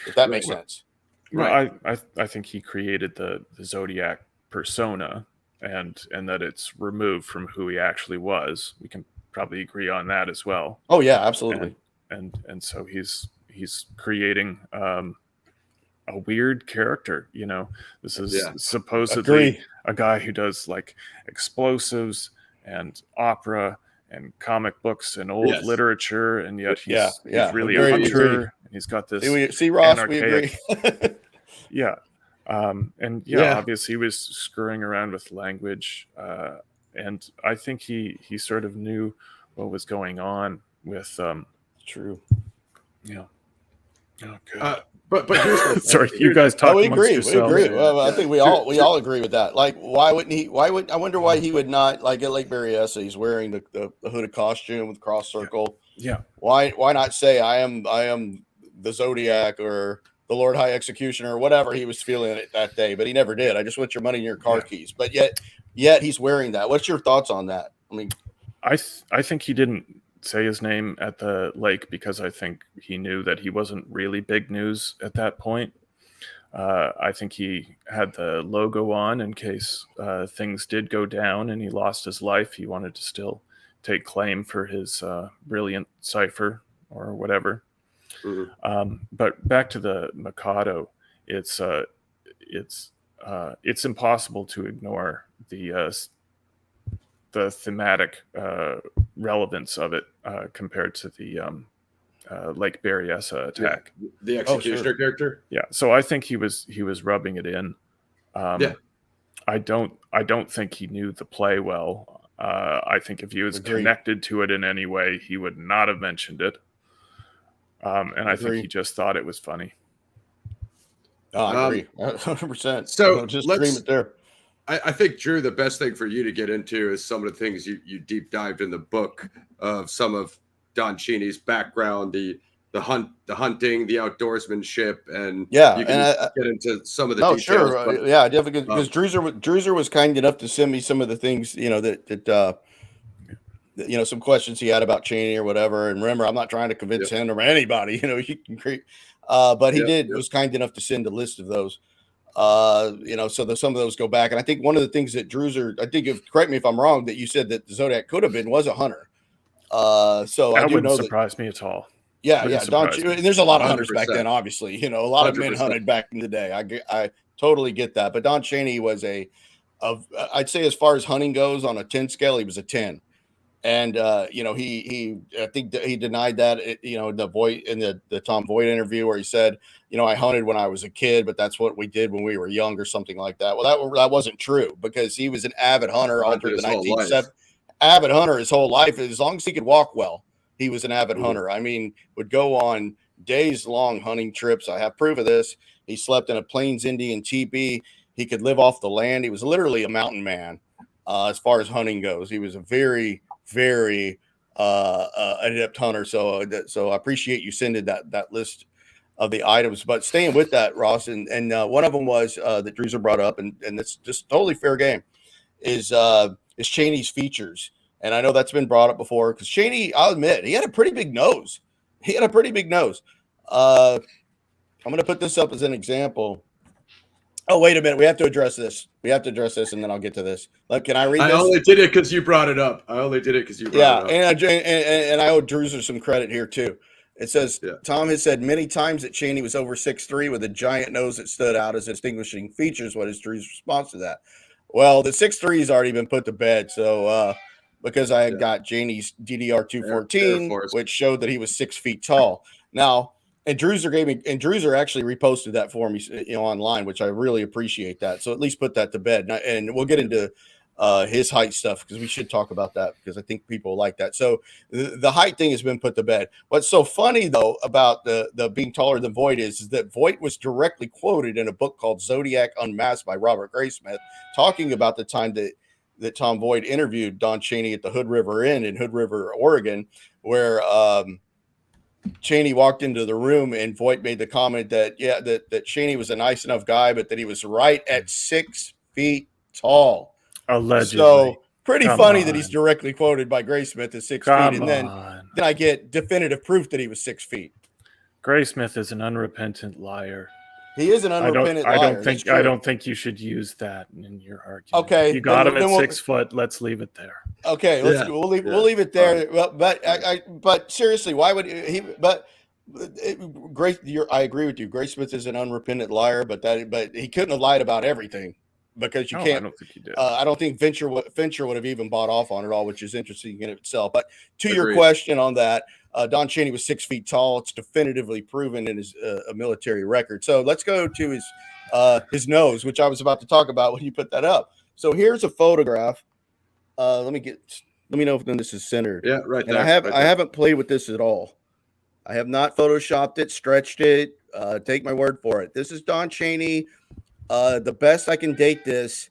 if that makes sense? Right. I think he created the Zodiac persona and that it's removed from who he actually was. We can probably agree on that as well. Oh yeah, absolutely. And so he's creating a weird character, you know. This is supposedly a guy who does like explosives and opera and comic books and old literature, and yet he's really a hunter. And he's got this. See, Ross, we agree. Obviously he was screwing around with language, and I think he sort of knew what was going on with. True. Yeah. Oh, good. But here's sorry, you guys talk. We agree. Well, I think we all agree with that. Like, why wouldn't he? I wonder why he would not, like at Lake Berryessa, he's wearing the hooded costume with cross circle. Yeah. Why not say I am the Zodiac or the Lord High Executioner or whatever he was feeling it that day? But he never did. I just want your money and your car keys. But yet he's wearing that. What's your thoughts on that? I mean, I think he didn't say his name at the lake because I think he knew that he wasn't really big news at that point. I think he had the logo on in case things did go down and he lost his life. He wanted to still take claim for his brilliant cipher or whatever. Mm-hmm. But back to the Mikado, it's impossible to ignore the thematic relevance of it compared to the Lake Berryessa attack. The executioner character. Yeah, so I think he was rubbing it in. I don't think he knew the play well. I think if he was connected to it in any way, he would not have mentioned it. And I think he just thought it was funny. Oh, I agree, 100%. So just dream it there. I think, Drew, the best thing for you to get into is some of the things you deep dived in the book of some of Don Cheney's background, the hunting, the outdoorsmanship, and you can get into some of the details. Sure, definitely, because Druzer was kind enough to send me some of the things, you know, that you know, some questions he had about Cheney or whatever. And remember, I'm not trying to convince him or anybody, you know, he can create, but he was kind enough to send a list of those. You know, so some of those go back, and I think one of the things that Druzer, correct me if I'm wrong, that you said that the Zodiac could have been was a hunter. So that I do wouldn't know surprise me at all. Yeah. And there's a lot of hunters back then, obviously. You know, a lot of men hunted back in the day. I totally get that. But Don Cheney was I'd say as far as hunting goes on a 10 scale, he was a 10. And he I think that he denied that, the Voight in the Tom Voight interview where he said, I hunted when I was a kid, but that's what we did when we were young or something like that. Well, that wasn't true, because he was an avid hunter all through the 1970s. Avid hunter his whole life. As long as he could walk well, he was an avid hunter. I mean, would go on days long hunting trips. I have proof of this. He slept in a Plains Indian teepee. He could live off the land. He was literally a mountain man. As far as hunting goes, he was a very, very adept hunter. So I appreciate you sending that list of the items. But staying with that, Ross, and one of them was that Druzer brought up, and it's just totally fair game, is Cheney's features. And I know that's been brought up before, because Cheney, I'll admit, he had a pretty big nose. I'm going to put this up as an example. Oh, wait a minute. We have to address this. And then I'll get to this. Can I read this? I only did it because you brought it up. And I owe Druzer some credit here, too. It says, Tom has said many times that Cheney was over 6'3" with a giant nose that stood out as distinguishing features. What is Drew's response to that? Well, the 6'3" has already been put to bed. So, because I had got Cheney's DDR-214, which showed that he was 6 feet tall. Now, and Druzer actually reposted that for me, online, which I really appreciate that. So at least put that to bed. And we'll get into his height stuff, because we should talk about that, because I think people like that. So the height thing has been put to bed. What's so funny, though, about the being taller than Voight is that Voight was directly quoted in a book called Zodiac Unmasked by Robert Graysmith, talking about the time that Tom Voight interviewed Don Cheney at the Hood River Inn in Hood River, Oregon, where Cheney walked into the room, and Voight made the comment that Cheney was a nice enough guy, but that he was right at 6 feet tall. Allegedly. So pretty funny that he's directly quoted by Graysmith as 6 feet, and then I get definitive proof that he was 6 feet. Graysmith is an unrepentant liar. He is an unrepentant liar. I don't think you should use that in your argument. Okay, you got him at 6 foot. Let's leave it there. Okay, we'll leave it there. But seriously, why would he? But I agree with you. Graysmith is an unrepentant liar, but he couldn't have lied about everything, because you can't. I don't think he did. I don't think Fincher would have even bought off on it all, which is interesting in itself. But to your question on that, Don Cheney was 6 feet tall. It's definitively proven in his a military record. So let's go to his nose, which I was about to talk about when you put that up. So here's a photograph. Let me know if this is centered. Yeah, right there. And I haven't played with this at all. I have not photoshopped it, stretched it. Take my word for it. This is Don Cheney. The best I can date this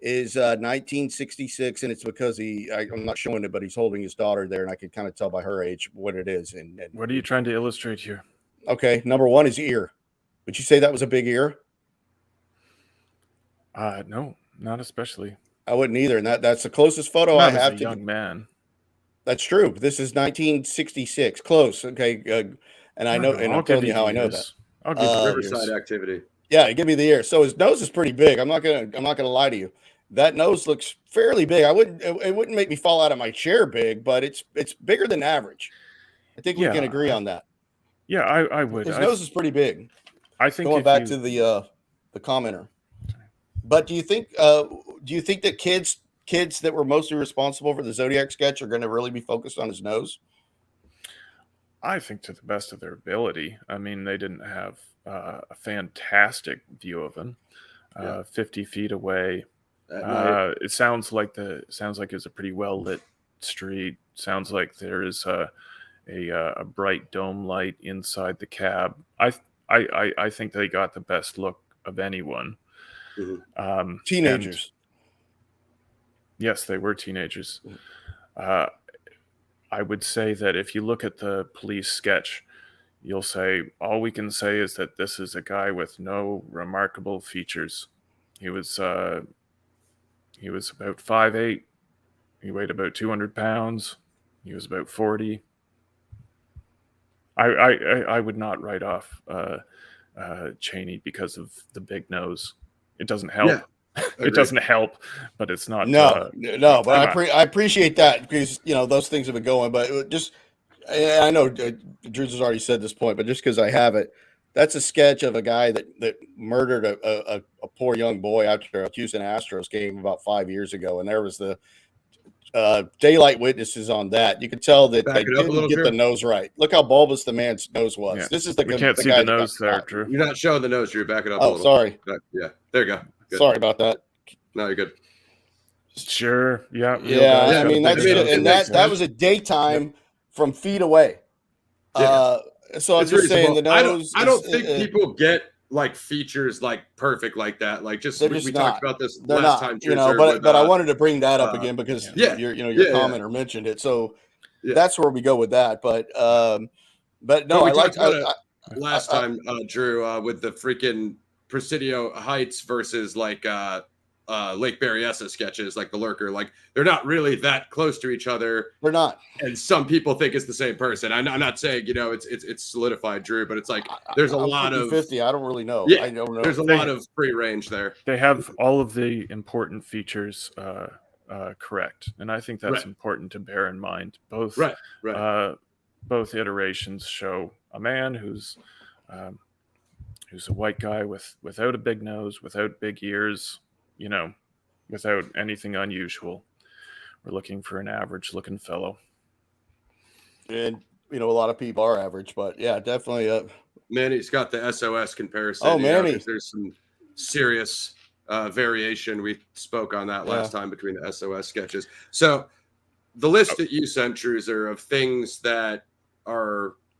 is 1966, and it's because I'm not showing it, but he's holding his daughter there, and I can kind of tell by her age what it is. And what are you trying to illustrate here? Okay, number one is ear. Would you say that was a big ear? No, not especially. I wouldn't either, and that's the closest photo I have to young man. That's true. This is 1966. Close. Okay, and I know, and I'm telling you how I know that. I'll give you Riverside activity. Yeah, give me the ear. So his nose is pretty big. I'm not gonna lie to you. That nose looks fairly big. It wouldn't make me fall out of my chair big, but it's bigger than average. I think we can agree on that. Yeah, I would. His nose is pretty big. I think going back to the commenter. But do you think that kids that were mostly responsible for the Zodiac sketch are going to really be focused on his nose? I think to the best of their ability. I mean, they didn't have a fantastic view of him. 50 feet away. It sounds like it's a pretty well lit street. Sounds like there is a bright dome light inside the cab. I think they got the best look of anyone. Mm-hmm. Teenagers. Yes, they were teenagers. I would say that if you look at the police sketch, you'll say, all we can say is that this is a guy with no remarkable features. He was about 5'8". He weighed about 200 pounds. He was about 40. I would not write off Cheney because of the big nose. It doesn't help. Yeah. It doesn't help, but it's not. No. But I appreciate that, because those things have been going. But just, I know Drew's has already said this point, but just because I have it, that's a sketch of a guy that murdered a poor young boy after a Houston Astros game about 5 years ago, and there was the daylight witnesses on that. You could tell that Back they it up a didn't little, get Drew. the nose right. Look how bulbous the man's nose was. Yeah. This is the We can't the see guy the that got nose there, shot. Drew. You're not showing the nose, Drew. Back it up a Oh, little. sorry. Yeah, there you go. Good. Sorry about that. No, you're good. Sure. Yeah. Yeah, Yeah, I mean that's it and makes that sense. was a daytime from feet away. Yeah. So I'm It's just saying the reasonable. nose. I don't think people get like features like perfect like that. Like just They're we just talked not. about this They're last not, time, you know. Druzer, But with, I wanted to bring that up again because yeah. your Yeah. commenter mentioned it. So Yeah. that's where we go with that. But no, But I we like talked about it last time, Drew, with the freaking Presidio Heights versus like Lake Berryessa sketches, like the Lurker. Like they're not really that close to each other. We're not. And some people think it's the same person. I'm not saying it's solidified, Drew, but it's like there's a lot of 50. I don't really know. Yeah, I don't know. there's a lot of free range there. They have all of the important features correct, and I think that's Right. important to bear in mind. Both Right. both iterations show a man who's a white guy without a big nose, without big ears, without anything unusual. We're looking for an average looking fellow. And a lot of people are average, but yeah, definitely. Manny's got the SOS comparison. Oh, Manny. 'cause there's some serious variation. We spoke on that last time between the SOS sketches. So the list that you sent, Druzer, of things that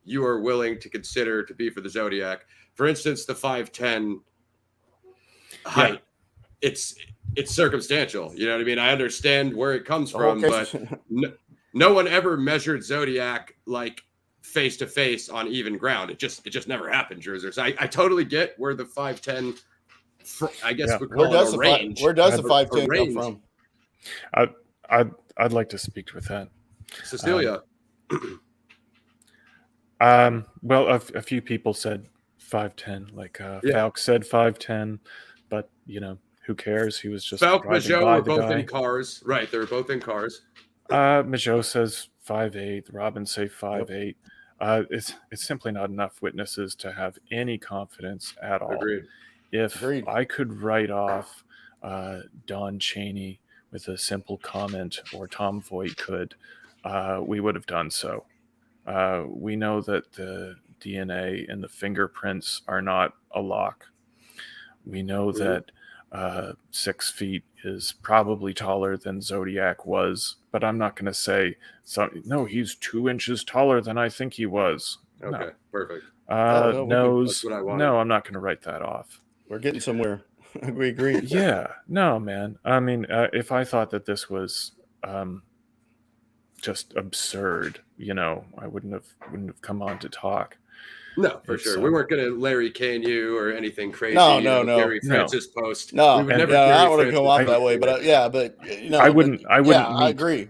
you are willing to consider to be for the Zodiac. For instance, the 5'10" height. It's circumstantial. You know what I mean? I understand where it comes from, but no one ever measured Zodiac like face to face on even ground. It just never happened, Druzer. So I totally get where the 5'10", I guess we call it a range. Where does the 5'10" come from? I'd like to speak with that. Cecilia. Well, a few people said 5'10", like Falk said 5'10", but who cares? He was just Falk, driving Majot by were the both guy. in cars. Right, they were both in cars. Majot says 5'8", Robin say 5'8". It's simply not enough witnesses to have any confidence at all. Agreed. If I could write off Don Cheney with a simple comment, or Tom Voight could, we would have done so. We know that the DNA and the fingerprints are not a lock. We know that 6 feet is probably taller than Zodiac was, but I'm not going to say, no, he's 2 inches taller than I think he was. Okay, no. Perfect. Nose. That's what I wanted. No, I'm not going to write that off. We're getting somewhere. We agree. Yeah, no, man. I mean, if I thought that this was just absurd, I wouldn't have come on to talk. No, for sure. We weren't going to Larry Kane you or anything crazy. No. Gary Francis post. No, we would never. I don't want to come off that way, but I wouldn't. Yeah, I agree.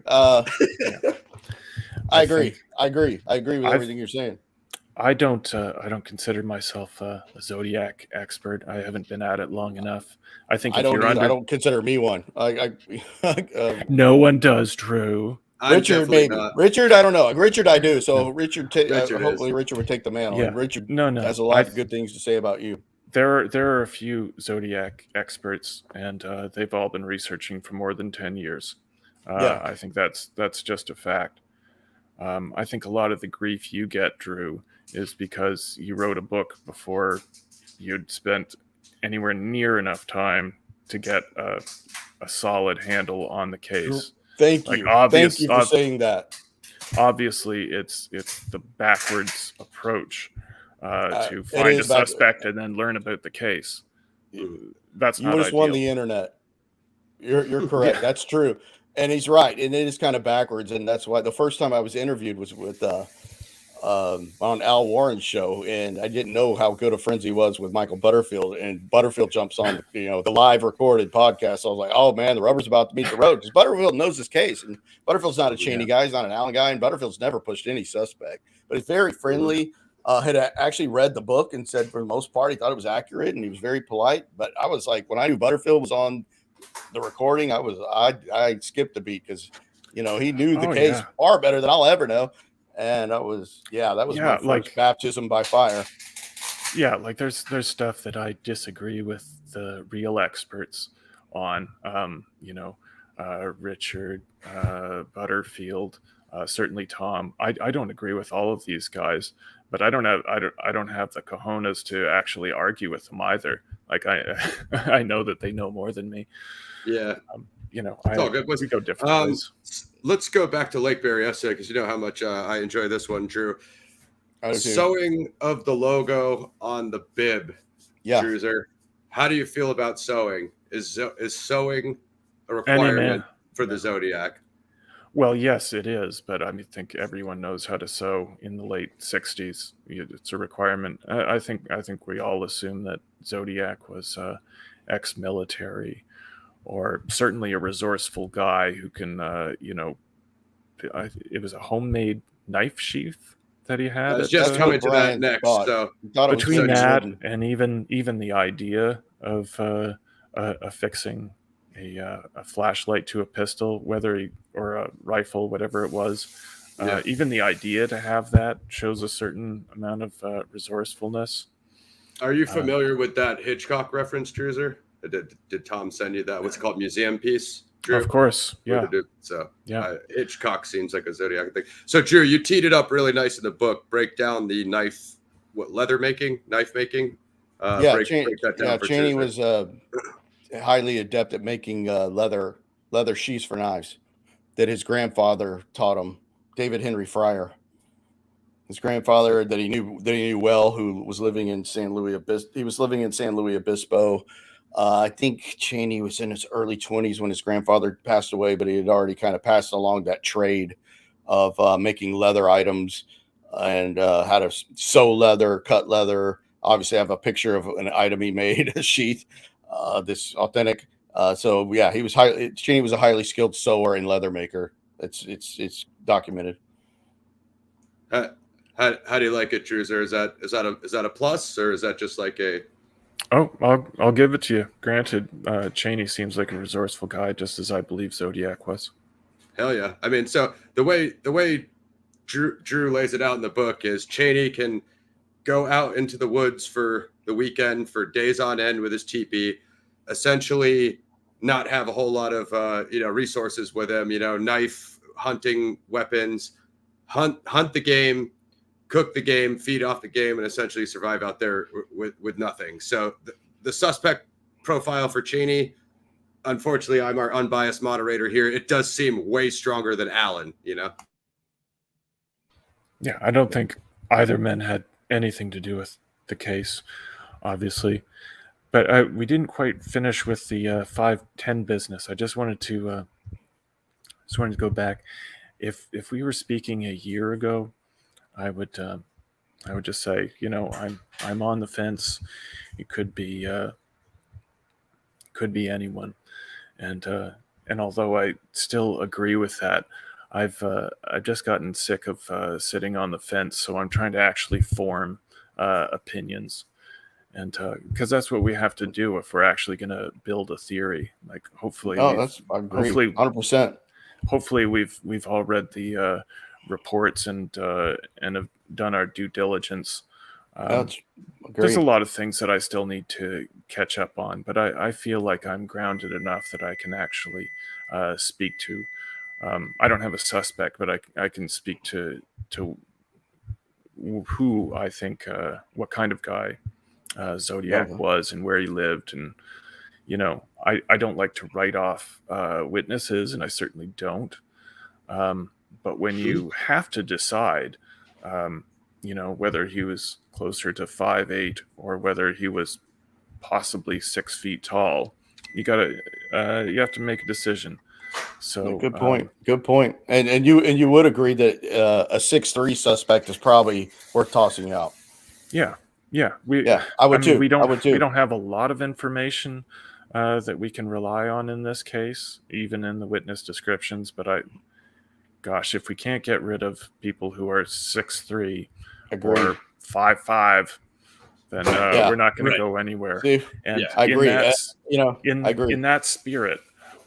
I agree. I agree with everything you're saying. I don't consider myself a Zodiac expert. I haven't been at it long enough. I think I don't consider me one. No one does, Drew. Richard, maybe. Richard, I don't know. Richard, I do. So Richard, hopefully Richard would take the mantle. Yeah. Richard has a lot of good things to say about you. There are a few Zodiac experts, and they've all been researching for more than 10 years. I think that's just a fact. I think a lot of the grief you get, Drew, is because you wrote a book before you'd spent anywhere near enough time to get a solid handle on the case. Thank you. Thank you for saying that. Obviously, it's the backwards approach to find a suspect and then learn about the case. That's not you just ideal. won the internet. You're correct. That's true, and he's right. And it is kind of backwards, and that's why the first time I was interviewed was with on Al Warren's show, and I didn't know how good of friends he was with Michael Butterfield. And Butterfield jumps on, the live recorded podcast. So I was like, oh man, the rubber's about to meet the road, because Butterfield knows this case, and Butterfield's not a Cheney guy, he's not an Allen guy, and Butterfield's never pushed any suspect, but he's very friendly. Had actually read the book and said for the most part he thought it was accurate, and he was very polite. But I was like, when I knew Butterfield was on the recording, I skipped a beat, because he knew the case far better than I'll ever know. And that was my first baptism by fire. Yeah, like there's stuff that I disagree with the real experts on. Richard, Butterfield, certainly Tom. I don't agree with all of these guys, but I don't have the cojones to actually argue with them either. Like I know that they know more than me. Yeah. It's all good. We go different ways. Let's go back to Lake Berryessa because you know how much I enjoy this one, Drew. Sewing of the logo on the bib. Yeah. Druzer, how do you feel about sewing? Is sewing a requirement for the Zodiac? Well, yes, it is, but I think everyone knows how to sew in the late 60s. It's a requirement. I think we all assume that Zodiac was ex-military, or certainly a resourceful guy who can, it was a homemade knife sheath that he had. I was just coming to that next. So between that and even the idea of affixing a flashlight to a pistol, or a rifle, whatever it was, even the idea to have that shows a certain amount of resourcefulness. Are you familiar with that Hitchcock reference, Druzer? Did Tom send you that? What's it called? Museum piece? Drew? Of course, yeah. So Hitchcock seems like a Zodiac thing. So Drew, you teed it up really nice in the book. Break down the knife making. Break that down. Cheney was highly adept at making leather sheaths for knives that his grandfather taught him, David Henry Fryer. His grandfather that he knew well, who was living in San Luis Obispo. He was living in San Luis Obispo. I think Cheney was in his early 20s when his grandfather passed away, but he had already kind of passed along that trade of making leather items and how to sew leather, cut leather. Obviously, I have a picture of an item he made, a sheath, this authentic. Cheney was a highly skilled sewer and leather maker. It's documented. How do you like it, Druzer? Is that a plus, or is that just like a? Oh, I'll give it to you. Granted, Cheney seems like a resourceful guy, just as I believe Zodiac was. Hell yeah! I mean, so the way Drew lays it out in the book is Cheney can go out into the woods for the weekend for days on end with his teepee, essentially not have a whole lot of resources with him. Knife, hunting, weapons, hunt the game, cook the game, feed off the game, and essentially survive out there with nothing. So the suspect profile for Cheney, unfortunately, I'm our unbiased moderator here. It does seem way stronger than Allen, Yeah, I don't think either men had anything to do with the case, obviously. But we didn't quite finish with the 5-10 business. I just wanted to go back. If we were speaking a year ago, I would just say, I'm on the fence. It could be anyone, and although I still agree with that, I've just gotten sick of sitting on the fence. So I'm trying to actually form opinions, and because that's what we have to do if we're actually going to build a theory. Like hopefully, I agree, 100%. Hopefully, we've all read the reports and have done our due diligence. There's a lot of things that I still need to catch up on, but I feel like I'm grounded enough that I can actually speak to. I don't have a suspect, but I can speak to who I think, what kind of guy Zodiac was and where he lived. And, I don't like to write off witnesses, and I certainly don't. But when you have to decide, whether he was closer to 5'8" or whether he was possibly 6 feet tall, you have to make a decision. So good point. And you would agree that a 6'3" suspect is probably worth tossing out. Yeah. I would too. We don't have a lot of information that we can rely on in this case, even in the witness descriptions. But if we can't get rid of people who are 6'3" or 5'5", then we're not going to go anywhere. And I agree. In that spirit,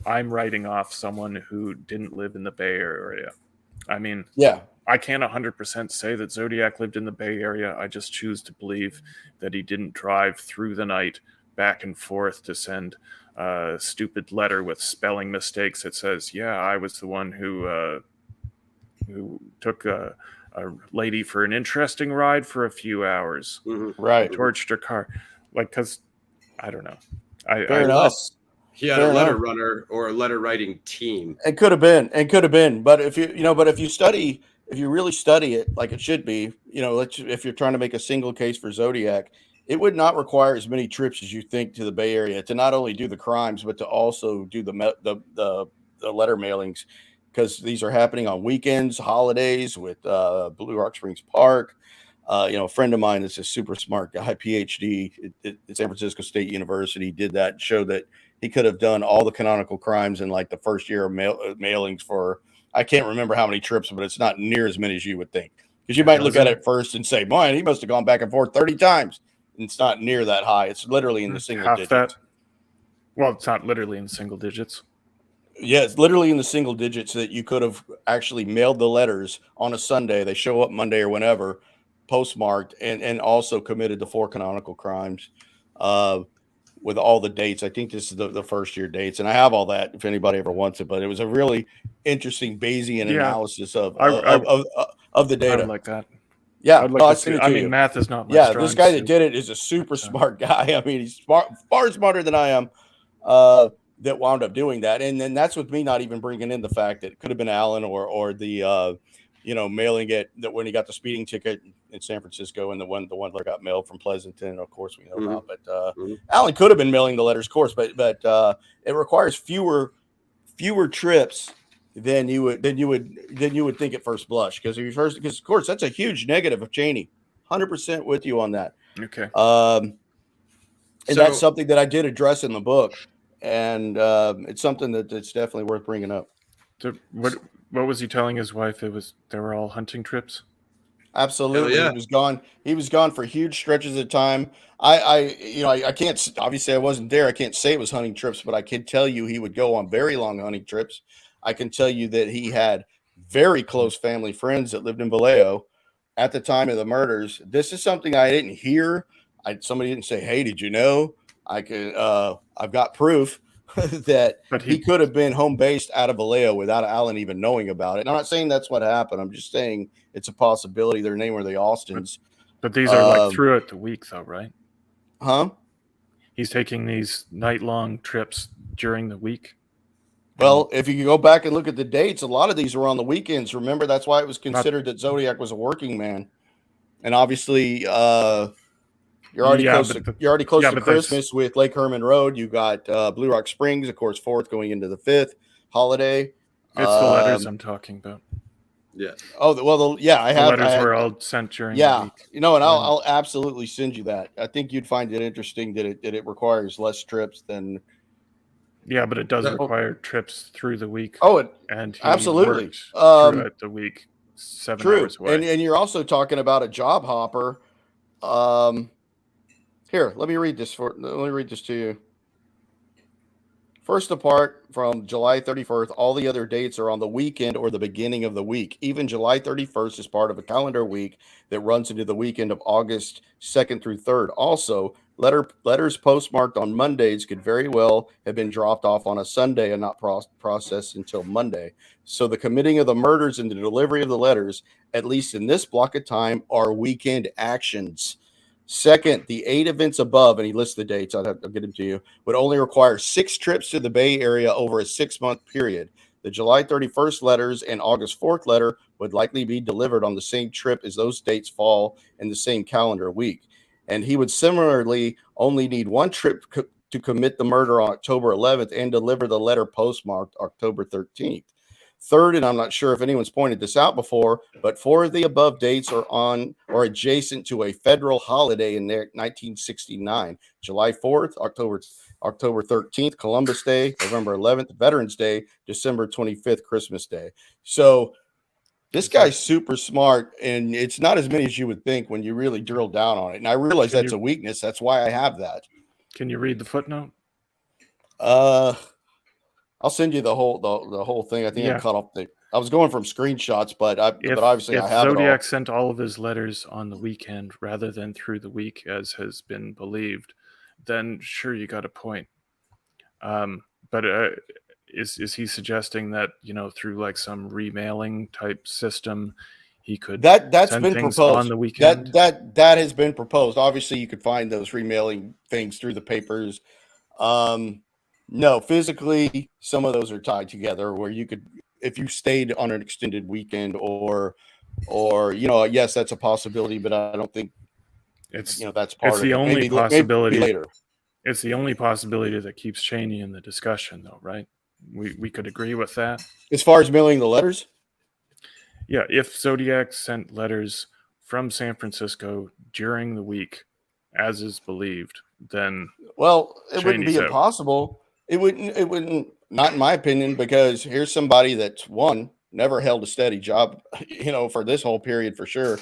I'm writing off someone who didn't live in the Bay Area. I mean, I can't 100% say that Zodiac lived in the Bay Area. I just choose to believe that he didn't drive through the night back and forth to send a stupid letter with spelling mistakes that says, "Yeah, I was the one who took a lady for an interesting ride for a few hours, right? Torched her car," like, because I don't know. Fair enough. He had a letter runner or a letter writing team. It could have been. But if if you really study it like it should be, if you're trying to make a single case for Zodiac, it would not require as many trips as you think to the Bay Area to not only do the crimes, but to also do the letter mailings, because these are happening on weekends, holidays with Blue Rock Springs Park. A friend of mine that's a super smart guy, PhD at San Francisco State University, did that, showed that he could have done all the canonical crimes in like the first year of mailings for, I can't remember how many trips, but it's not near as many as you would think. Because you might look at it first and say, man, he must have gone back and forth 30 times. And it's not near that high. It's literally in the single digits. That. Well, it's not literally in single digits. Yeah, it's literally in the single digits that you could have actually mailed the letters on a Sunday. They show up Monday or whenever, postmarked, and also committed the 4 canonical crimes with all the dates. I think this is the first year dates, and I have all that if anybody ever wants it. But it was a really interesting Bayesian analysis of the data. I like that. Yeah, I mean, math is not my strong this guy suit. that did it is a super smart guy. I mean, he's far smarter than I am. That wound up doing that, and then that's with me not even bringing in the fact that it could have been Alan or the mailing it, that when he got the speeding ticket in San Francisco, and the one that got mailed from Pleasanton, of course we know about. But Alan could have been mailing the letters, of course, but it requires fewer trips than you would think at first blush, because of course that's a huge negative of Cheney. 100% with you on that. Okay. And that's something that I did address in the book, and it's something that's definitely worth bringing up. So what was he telling his wife? They were all hunting trips? Absolutely. Yeah. He was gone for huge stretches of time. I can't, obviously I wasn't there. I can't say it was hunting trips, but I can tell you he would go on very long hunting trips. I can tell you that he had very close family friends that lived in Vallejo at the time of the murders. This is something I didn't hear. Somebody didn't say, "Hey, did you know?" I've got proof that he could have been home based out of Vallejo without Alan even knowing about it. And I'm not saying that's what happened. I'm just saying it's a possibility. Their name were the Austins. But these are like throughout the week, though, right? Huh? He's taking these night-long trips during the week. Well, if you go back and look at the dates, a lot of these were on the weekends. Remember, that's why it was considered that Zodiac was a working man. And obviously, you're already close to Christmas with Lake Herman Road. You got Blue Rock Springs, of course, 4th going into the 5th holiday. It's the letters I'm talking about. Yeah. Oh, well, I have. The letters were all sent during the week. And I'll absolutely send you that. I think you'd find it interesting that it requires less trips than. Yeah, but it does require trips through the week. Oh, and he absolutely throughout the week, 7 hours away. And you're also talking about a job hopper. Here, let me read this to you. First, apart from July 31st, all the other dates are on the weekend or the beginning of the week. Even July 31st is part of a calendar week that runs into the weekend of August 2nd through 3rd. Also, letters postmarked on Mondays could very well have been dropped off on a Sunday and not processed until Monday. So the committing of the murders and the delivery of the letters, at least in this block of time, are weekend actions. Second, the 8 events above, and he lists the dates, I'll get them to you, would only require 6 trips to the Bay Area over a 6-month period. The July 31st letters and August 4th letter would likely be delivered on the same trip, as those dates fall in the same calendar week. And he would similarly only need 1 trip to commit the murder on October 11th and deliver the letter postmarked October 13th. Third, and I'm not sure if anyone's pointed this out before, but 4 of the above dates are on or adjacent to a federal holiday in 1969. July 4th, October 13th, Columbus Day, November 11th, Veterans Day, December 25th, Christmas Day. So this guy's super smart, and it's not as many as you would think when you really drill down on it. And I realize that's a weakness. That's why I have that. Can you read the footnote? I'll send you the whole thing. I think I cut off I was going from screenshots, but obviously I have Zodiac it all. sent all of his letters on the weekend rather than through the week, as has been believed, then sure, you got a point. But is he suggesting that, you know, through like some remailing type system, he could that's send been things proposed on the weekend? That has been proposed. Obviously, you could find those remailing things through the papers. No, physically, some of those are tied together where you could, if you stayed on an extended weekend or you know, yes, that's a possibility, but I don't think It's, you know, that's part it's of the it. only possibility. Maybe later. It's the only possibility that keeps Cheney in the discussion, though, right? We could agree with that. As far as mailing the letters, yeah. If Zodiac sent letters from San Francisco during the week, as is believed, then well, it wouldn't be Cheney's out. impossible. It wouldn't. Not in my opinion, because here's somebody that's never held a steady job, you know, for this whole period for sure.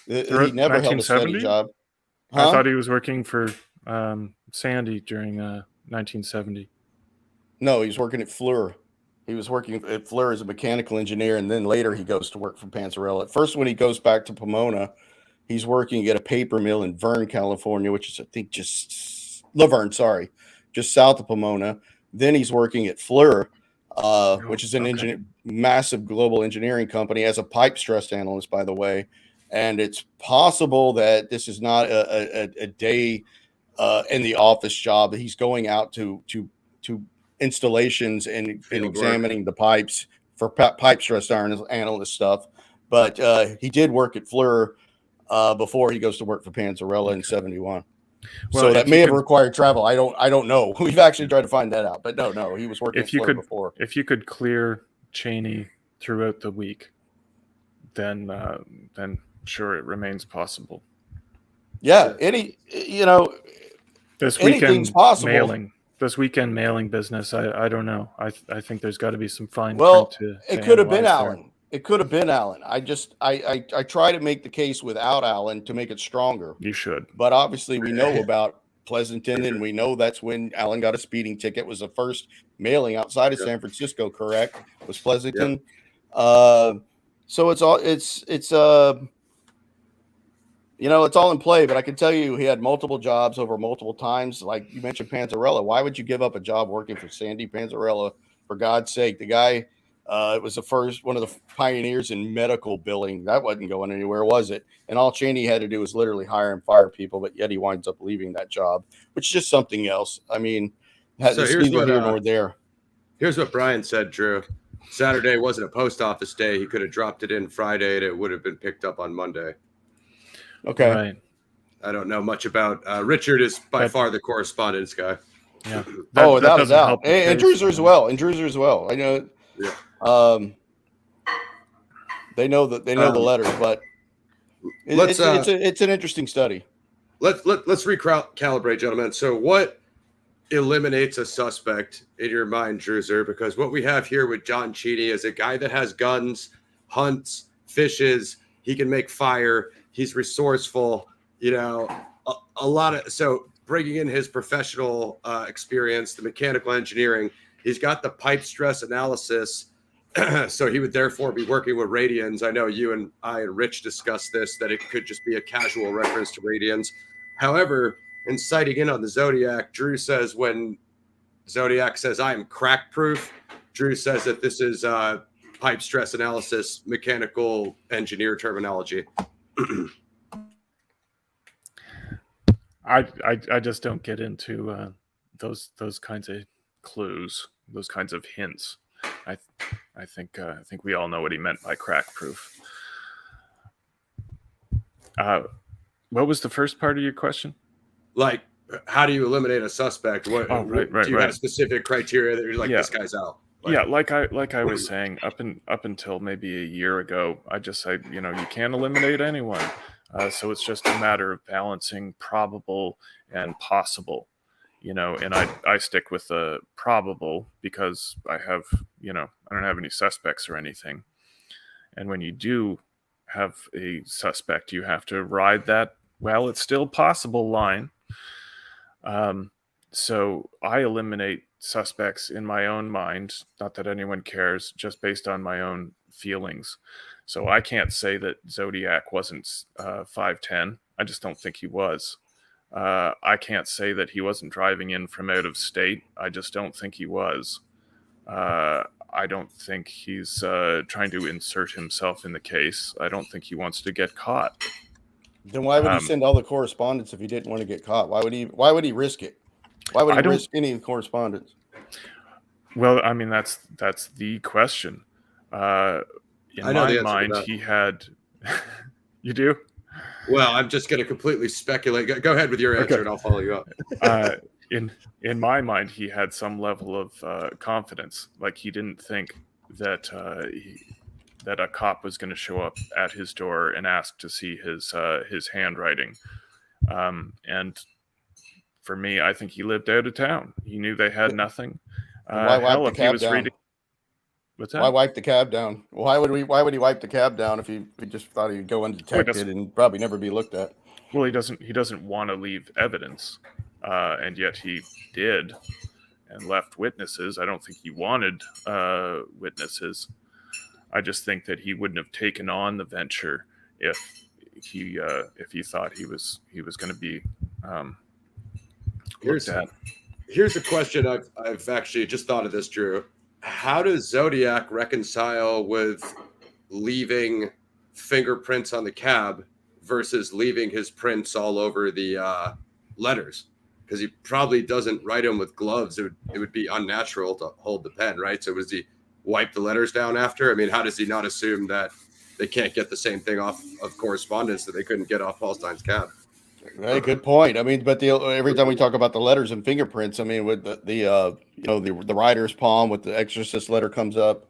He never held a steady job. Huh? I thought he was working for Sandy during 1970. No, he's working at Fleur. He was working at Fleur as a mechanical engineer, and then later he goes to work for Panzarella. At first, when he goes back to Pomona, he's working at a paper mill in Verne, California, which is, I think, just Laverne, sorry, just south of Pomona. Then he's working at Fleur, which is an massive global engineering company, as a pipe stress analyst, by the way. And it's possible that this is not a day in the office job. He's going out to installations and examining the pipes for pipe stress analyst stuff. But he did work at Fleur before he goes to work for Panzarella in 71. Well, so that may have required travel. I don't know. We've actually tried to find that out, but no, he was working at Fleur before. If you could clear Cheney throughout the week, then sure, it remains possible. Yeah, this weekend possible. This weekend mailing business, I don't know. I think there's got to be some fine print to it could have been Alan. It could have been Alan. I try to make the case without Alan to make it stronger. You should. But obviously we know about Pleasanton, and we know that's when Alan got a speeding ticket. Was the first mailing outside of San Francisco, correct? Was Pleasanton. Yep. So it's all it's all in play, but I can tell you he had multiple jobs over multiple times. Like you mentioned Panzarella. Why would you give up a job working for Sandy Panzarella? For God's sake, the guy it was one of the pioneers in medical billing. That wasn't going anywhere, was it? And all Cheney had to do was literally hire and fire people, but yet he winds up leaving that job, which is just something else. I mean, so here's neither here nor there. Here's what Brian said, Drew. Saturday wasn't a post office day. He could have dropped it in Friday, and it would have been picked up on Monday. Okay. Right. I don't know much about Richard is by far the correspondence guy. Yeah. Without a doubt. And Druzer as well. I know. Yeah. They know the letters, but it's an interesting study. Let's recalibrate, gentlemen. So what eliminates a suspect in your mind, Druzer? Because what we have here with Don Cheney is a guy that has guns, hunts, fishes, he can make fire. He's resourceful, a lot of, so bringing in his professional experience, the mechanical engineering, he's got the pipe stress analysis. So he would therefore be working with radians. I know you and I and Rich discussed this, that it could just be a casual reference to radians. However, in citing in on the Zodiac, Drew says when Zodiac says, I am crack proof, Drew says that this is pipe stress analysis, mechanical engineer terminology. I just don't get into those kinds of clues, those kinds of hints. I think we all know what he meant by crack proof. What was the first part of your question? Like, how do you eliminate a suspect? What right. Do you have specific criteria that you're like, this guy's out? Like I was saying, up until maybe a year ago, I just said, you can't eliminate anyone. So it's just a matter of balancing probable and possible, and I stick with the probable because I have, I don't have any suspects or anything. And when you do have a suspect, you have to ride that, well, it's still possible line. So I eliminate suspects in my own mind, not that anyone cares, just based on my own feelings. So I can't say that Zodiac wasn't 5'10". I just don't think he was. I can't say that he wasn't driving in from out of state. I just don't think he was. I don't think he's trying to insert himself in the case. I don't think he wants to get caught. Then why would he send all the correspondence if he didn't want to get caught? Why would he risk it? Why would he risk any correspondence? Well, I mean, that's the question. In my mind, he had. You do? Well, I'm just going to completely speculate. Go ahead with your answer, and I'll follow you up. In my mind, he had some level of confidence. Like, he didn't think that that a cop was going to show up at his door and ask to see his handwriting. And for me, I think he lived out of town. He knew they had nothing. Why wipe the cab down? What's that? Why wipe the cab down? Why would he wipe the cab down if he just thought he'd go undetected and probably never be looked at? Well, he doesn't want to leave evidence, and yet he did and left witnesses. I don't think he wanted witnesses. I just think that he wouldn't have taken on the venture if he thought he was going to be looked at. Here's a question I've actually just thought of this, Drew. How does Zodiac reconcile with leaving fingerprints on the cab versus leaving his prints all over the letters? Because he probably doesn't write them with gloves. It would be unnatural to hold the pen, right? So was he wipe the letters down after? I mean, how does he not assume that they can't get the same thing off of correspondence that they couldn't get off Paul Stein's cab? Hey, good point. I mean, but every time we talk about the letters and fingerprints, I mean, with the writer's palm with the exorcist letter comes up.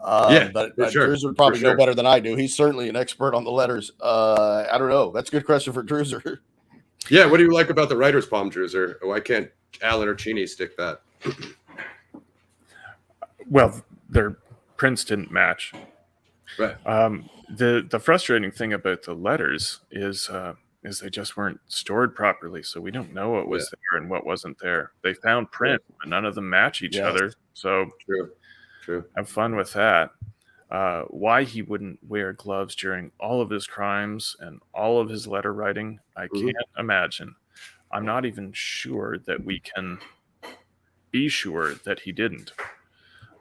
But sure. Druzer would probably know better than I do. He's certainly an expert on the letters. I don't know. That's a good question for Druzer. Yeah, what do you like about the writer's palm, Druzer? Why can't Alan or Cheney stick that? Well, their prints didn't match. Right. The frustrating thing about the letters is they just weren't stored properly, so we don't know what was there and what wasn't there. They found print, but none of them match each other. So True. Have fun with that. Why he wouldn't wear gloves during all of his crimes and all of his letter writing, I can't imagine. I'm not even sure that we can be sure that he didn't.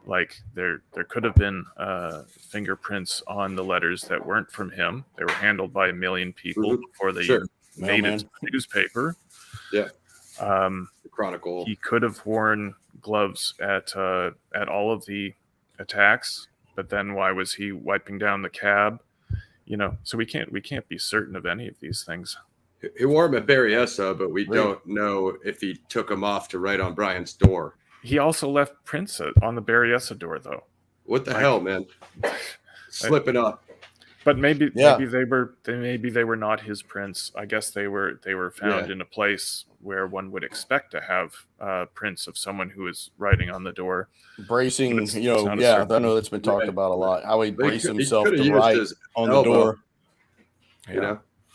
Like, there could have been fingerprints on the letters that weren't from him. They were handled by a million people before they made it to the newspaper. Yeah. The Chronicle. He could have worn gloves at all of the attacks, but then why was he wiping down the cab? So we can't be certain of any of these things. He wore them at Berryessa, but we don't know if he took them off to write on Brian's door. He also left prints on the Berryessa door, though. What the hell, man? Slipping up. But maybe they were not his prints. I guess they were found in a place where one would expect to have prints of someone who is writing on the door. Bracing, I know that's been talked about a lot. How he braced himself to write on the door.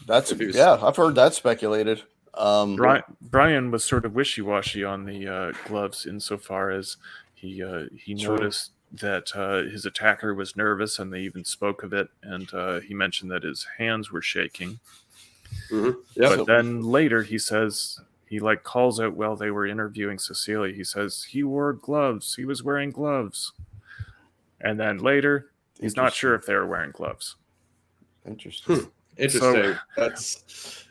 That's I've heard that speculated. Brian was sort of wishy-washy on the gloves insofar as he noticed that his attacker was nervous, and they even spoke of it, and he mentioned that his hands were shaking. But then later he says, he calls out while they were interviewing Cecilia, he says he wore gloves, he was wearing gloves. And then later, he's not sure if they were wearing gloves. Interesting. So, that's...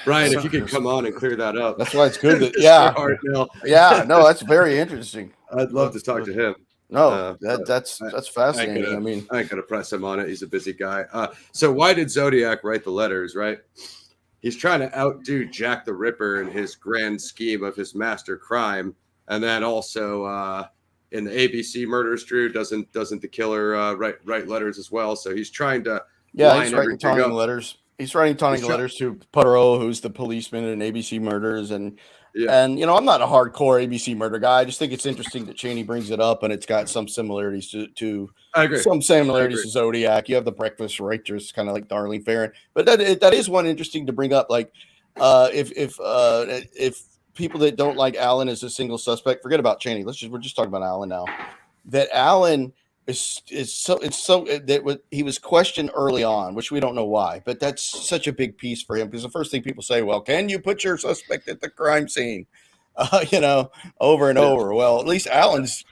Brian, if you could come on and clear that up. That's why it's good. That's very interesting. I'd love to talk to him. No, that's fascinating. I ain't gonna press him on it. He's a busy guy. So why did Zodiac write the letters? Right, he's trying to outdo Jack the Ripper in his grand scheme of his master crime, and then also in the ABC murders, Drew doesn't the killer write letters as well? So he's trying to he's writing taunting letters. He's writing taunting letters to Poirot, who's the policeman in ABC murders, and I'm not a hardcore ABC murder guy. I just think it's interesting that Cheney brings it up, and it's got some similarities to Zodiac. You have the breakfast writers, kind of like Darlene Ferrin, but that is one interesting to bring up. Like, if people that don't like Alan as a single suspect, forget about Cheney. We're just talking about Alan now. That Alan he was questioned early on, which we don't know why, but that's such a big piece for him because the first thing people say, well, can you put your suspect at the crime scene? Over and over. Well, at least Allen's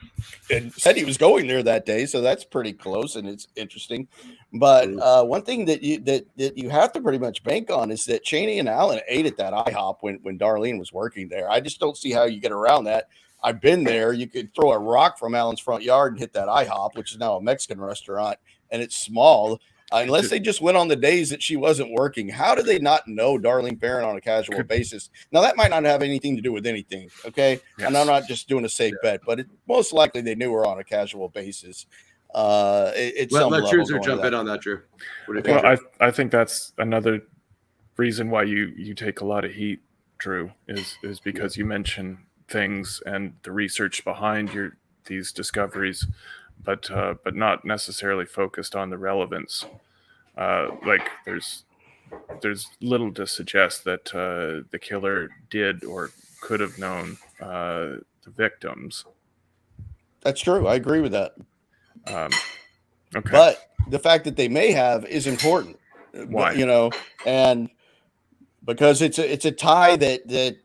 said he was going there that day, so that's pretty close and it's interesting. But one thing that you have to pretty much bank on is that Cheney and Allen ate at that IHOP when Darlene was working there. I just don't see how you get around that. I've been there. You could throw a rock from Allen's front yard and hit that IHOP, which is now a Mexican restaurant, and it's small. Unless they just went on the days that she wasn't working. How do they not know Darlene Barron on a casual basis? Now, that might not have anything to do with anything, okay? Yes. And I'm not just doing a safe bet, but most likely they knew her on a casual basis. Let Druzer jump in on that, Drew. Well, I think that's another reason why you take a lot of heat, Drew, is because you mention things and the research behind these discoveries, but not necessarily focused on the relevance. Like there's little to suggest that the killer did or could have known the victims. That's true. I agree with that. Okay. But the fact that they may have is important. Why? And because it's a tie that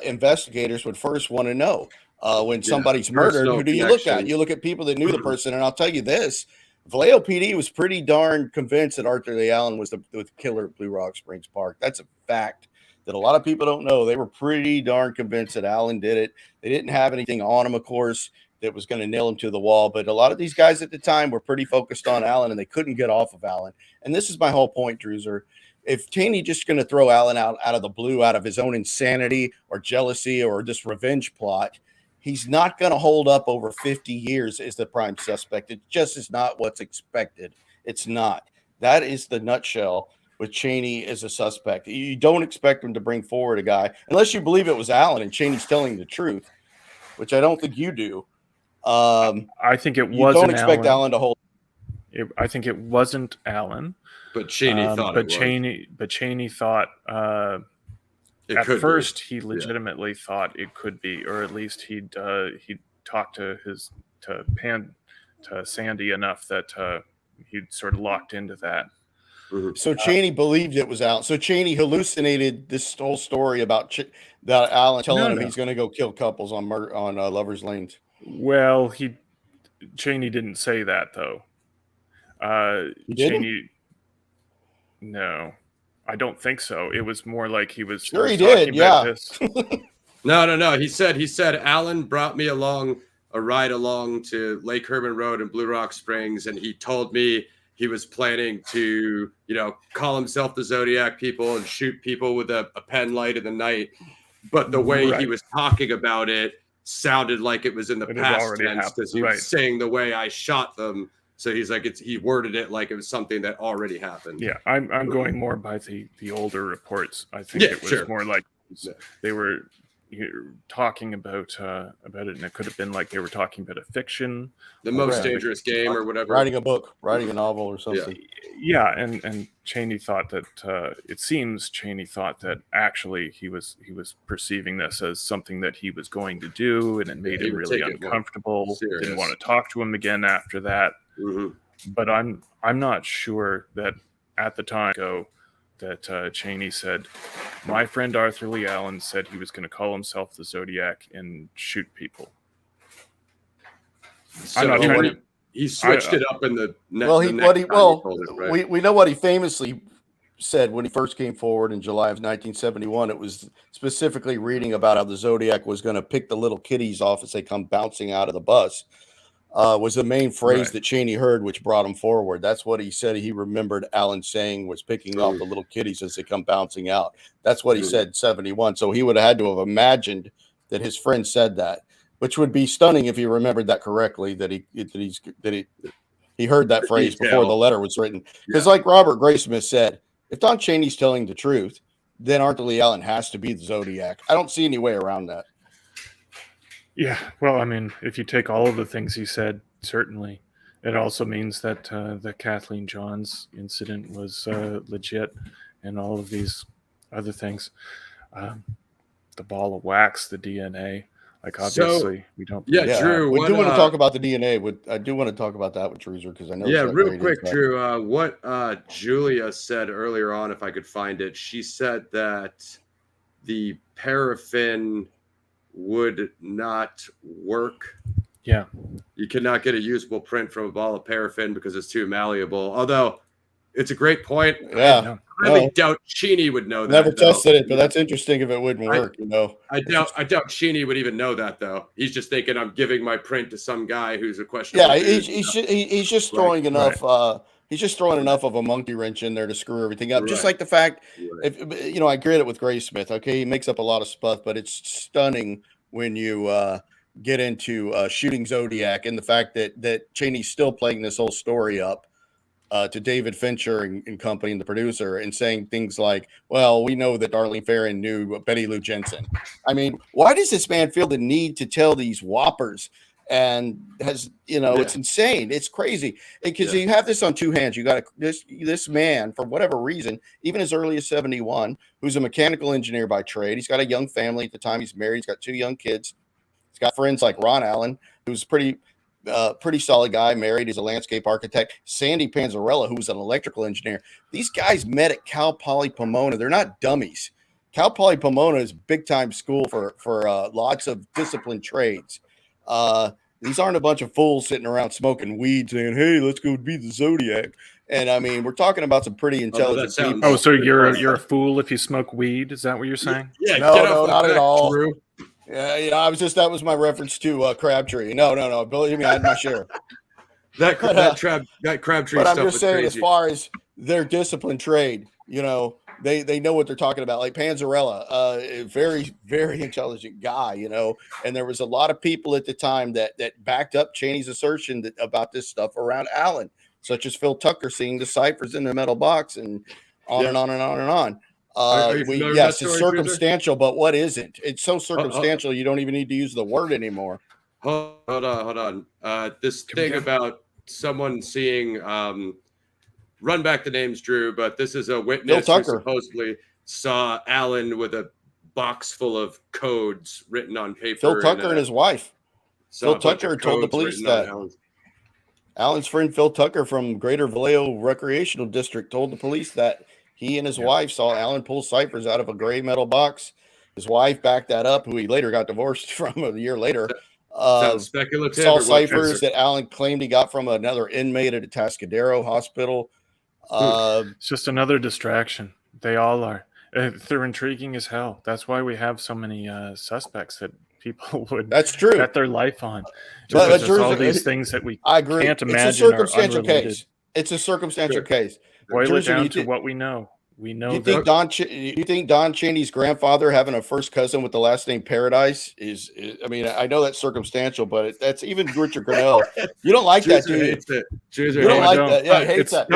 investigators would first want to know. When somebody's murdered, who do you look at? You look at people that knew the person, and I'll tell you this: Vallejo PD was pretty darn convinced that Arthur Lee Allen was the killer at Blue Rock Springs Park. That's a fact that a lot of people don't know. They were pretty darn convinced that Allen did it. They didn't have anything on him, of course, that was going to nail him to the wall. But a lot of these guys at the time were pretty focused on Allen, and they couldn't get off of Allen. And this is my whole point, Druzer. If Cheney just going to throw Allen out of the blue, out of his own insanity or jealousy or this revenge plot, he's not going to hold up over 50 years as the prime suspect. It just is not what's expected. It's not. That is the nutshell with Cheney as a suspect. You don't expect him to bring forward a guy unless you believe it was Allen and Cheney's telling the truth, which I don't think you do. I think it wasn't. You don't expect Allen to hold. I think it wasn't Allen, but Cheney thought. Cheney thought. At first, he legitimately thought it could be, or at least he'd talked to Sandy enough that he'd sort of locked into that. So Cheney believed it was Allen. So Cheney hallucinated this whole story about Allen telling him he's going to go kill couples on Lovers Lanes. Well, Cheney didn't say that though. He didn't? Cheney, no. I don't think so. It was more like he was. Sure, he did. Yeah. No. He said Allen brought me along a ride along to Lake Herman Road in Blue Rock Springs, and he told me he was planning to, call himself the Zodiac people and shoot people with a pen light in the night. But the way he was talking about it sounded like it was in the past tense because he was saying the way I shot them. So he's like, he worded it like it was something that already happened. Yeah, I'm going more by the older reports. I think it was more like they were talking about it, and it could have been like they were talking about a fiction, the most dangerous game, or whatever. Writing a book, writing a novel, or something. Yeah, and Cheney thought that it seems Cheney thought that actually he was perceiving this as something that he was going to do, and it made him really uncomfortable. Didn't want to talk to him again after that. Mm-hmm. But I'm not sure that at the time that Cheney said, my friend Arthur Lee Allen said he was going to call himself the Zodiac and shoot people. So he switched it up in the we know what he famously said when he first came forward in July of 1971. It was specifically reading about how the Zodiac was going to pick the little kiddies off as they come bouncing out of the bus. Was the main phrase that Cheney heard, which brought him forward. That's what he said. He remembered Allen saying was picking off the little kiddies as they come bouncing out. That's what he said in 71. So he would have had to have imagined that his friend said that, which would be stunning if he remembered that correctly, that he heard that phrase before the letter was written. Because like Robert Graysmith said, if Don Cheney's telling the truth, then Arthur Lee Allen has to be the Zodiac. I don't see any way around that. Yeah, well, I mean, if you take all of the things he said, certainly. It also means that the Kathleen Johns incident was legit, and all of these other things. The ball of wax, the DNA, Like, obviously, we don't. Yeah, Drew. We do want to talk about the DNA. I do want to talk about that with Druzer because I know. Yeah, real quick, Drew. What Julia said earlier on, if I could find it, she said that the paraffin would not work. Yeah. You cannot get a usable print from a ball of paraffin because it's too malleable. Although it's a great point. Yeah. I really doubt Cheney would know that. Never tested it, but that's interesting if it wouldn't work, I doubt Cheney would even know that, though. He's just thinking I'm giving my print to some guy who's a questionable. Yeah, he's just throwing enough. He's just throwing enough of a monkey wrench in there to screw everything up. Just like the fact, if I agree with Graysmith. Okay, he makes up a lot of stuff, but it's stunning when you get into shooting Zodiac and the fact that Cheney's still playing this whole story up to David Fincher and company and the producer and saying things like, well, we know that Darlene Ferrin knew Betty Lou Jensen. I mean, why does this man feel the need to tell these whoppers? And it's insane. It's crazy because you have this on two hands. You got this man, for whatever reason, even as early as 71, who's a mechanical engineer by trade. He's got a young family at the time. He's married. He's got 2 young kids. He's got friends like Ron Allen, who's pretty solid guy, married. He's a landscape architect. Sandy Panzarella, who's an electrical engineer. These guys met at Cal Poly Pomona. They're not dummies. Cal Poly Pomona is big time school for lots of disciplined trades. These aren't a bunch of fools sitting around smoking weed saying, hey, let's go be the Zodiac. And I mean, we're talking about some pretty intelligent people. Oh, so you're a fool if you smoke weed? Is that what you're saying? Yeah, no, not at all. Drew. Yeah, that was my reference to Crabtree. No. Believe me, I had my share. that Crabtree. But I'm stuff just saying, crazy. as far as their disciplined trade, they know what they're talking about. Like Panzarella, a very, very intelligent guy, and there was a lot of people at the time that backed up Cheney's assertion about this stuff around Allen, such as Phil Tucker seeing the ciphers in the metal box and on and on and on and on. Yes, it's circumstantial, but what isn't? It's so circumstantial you don't even need to use the word anymore. Hold on. This thing about someone seeing run back the names, Drew, but this is a witness who supposedly saw Allen with a box full of codes written on paper. Phil Tucker and his wife. Phil Tucker told the police that. Allen's friend Phil Tucker from Greater Vallejo Recreational District told the police that he and his wife saw Allen pull ciphers out of a gray metal box. His wife backed that up, who he later got divorced from a year later. Sounds speculative. Saw ciphers that Allen claimed he got from another inmate at a Tascadero hospital. It's just another distraction. They all are. They're intriguing as hell. That's why we have so many suspects that people would bet their life on. But there's all these things that we can't imagine. It's a circumstantial case. It's a circumstantial case. Boil it down to what we know. We know you think Don Cheney's grandfather having a first cousin with the last name Paradise is I mean, I know that's circumstantial, but that's even Richard Grinnell. You don't like that, dude. You don't like that. Yeah, hates that.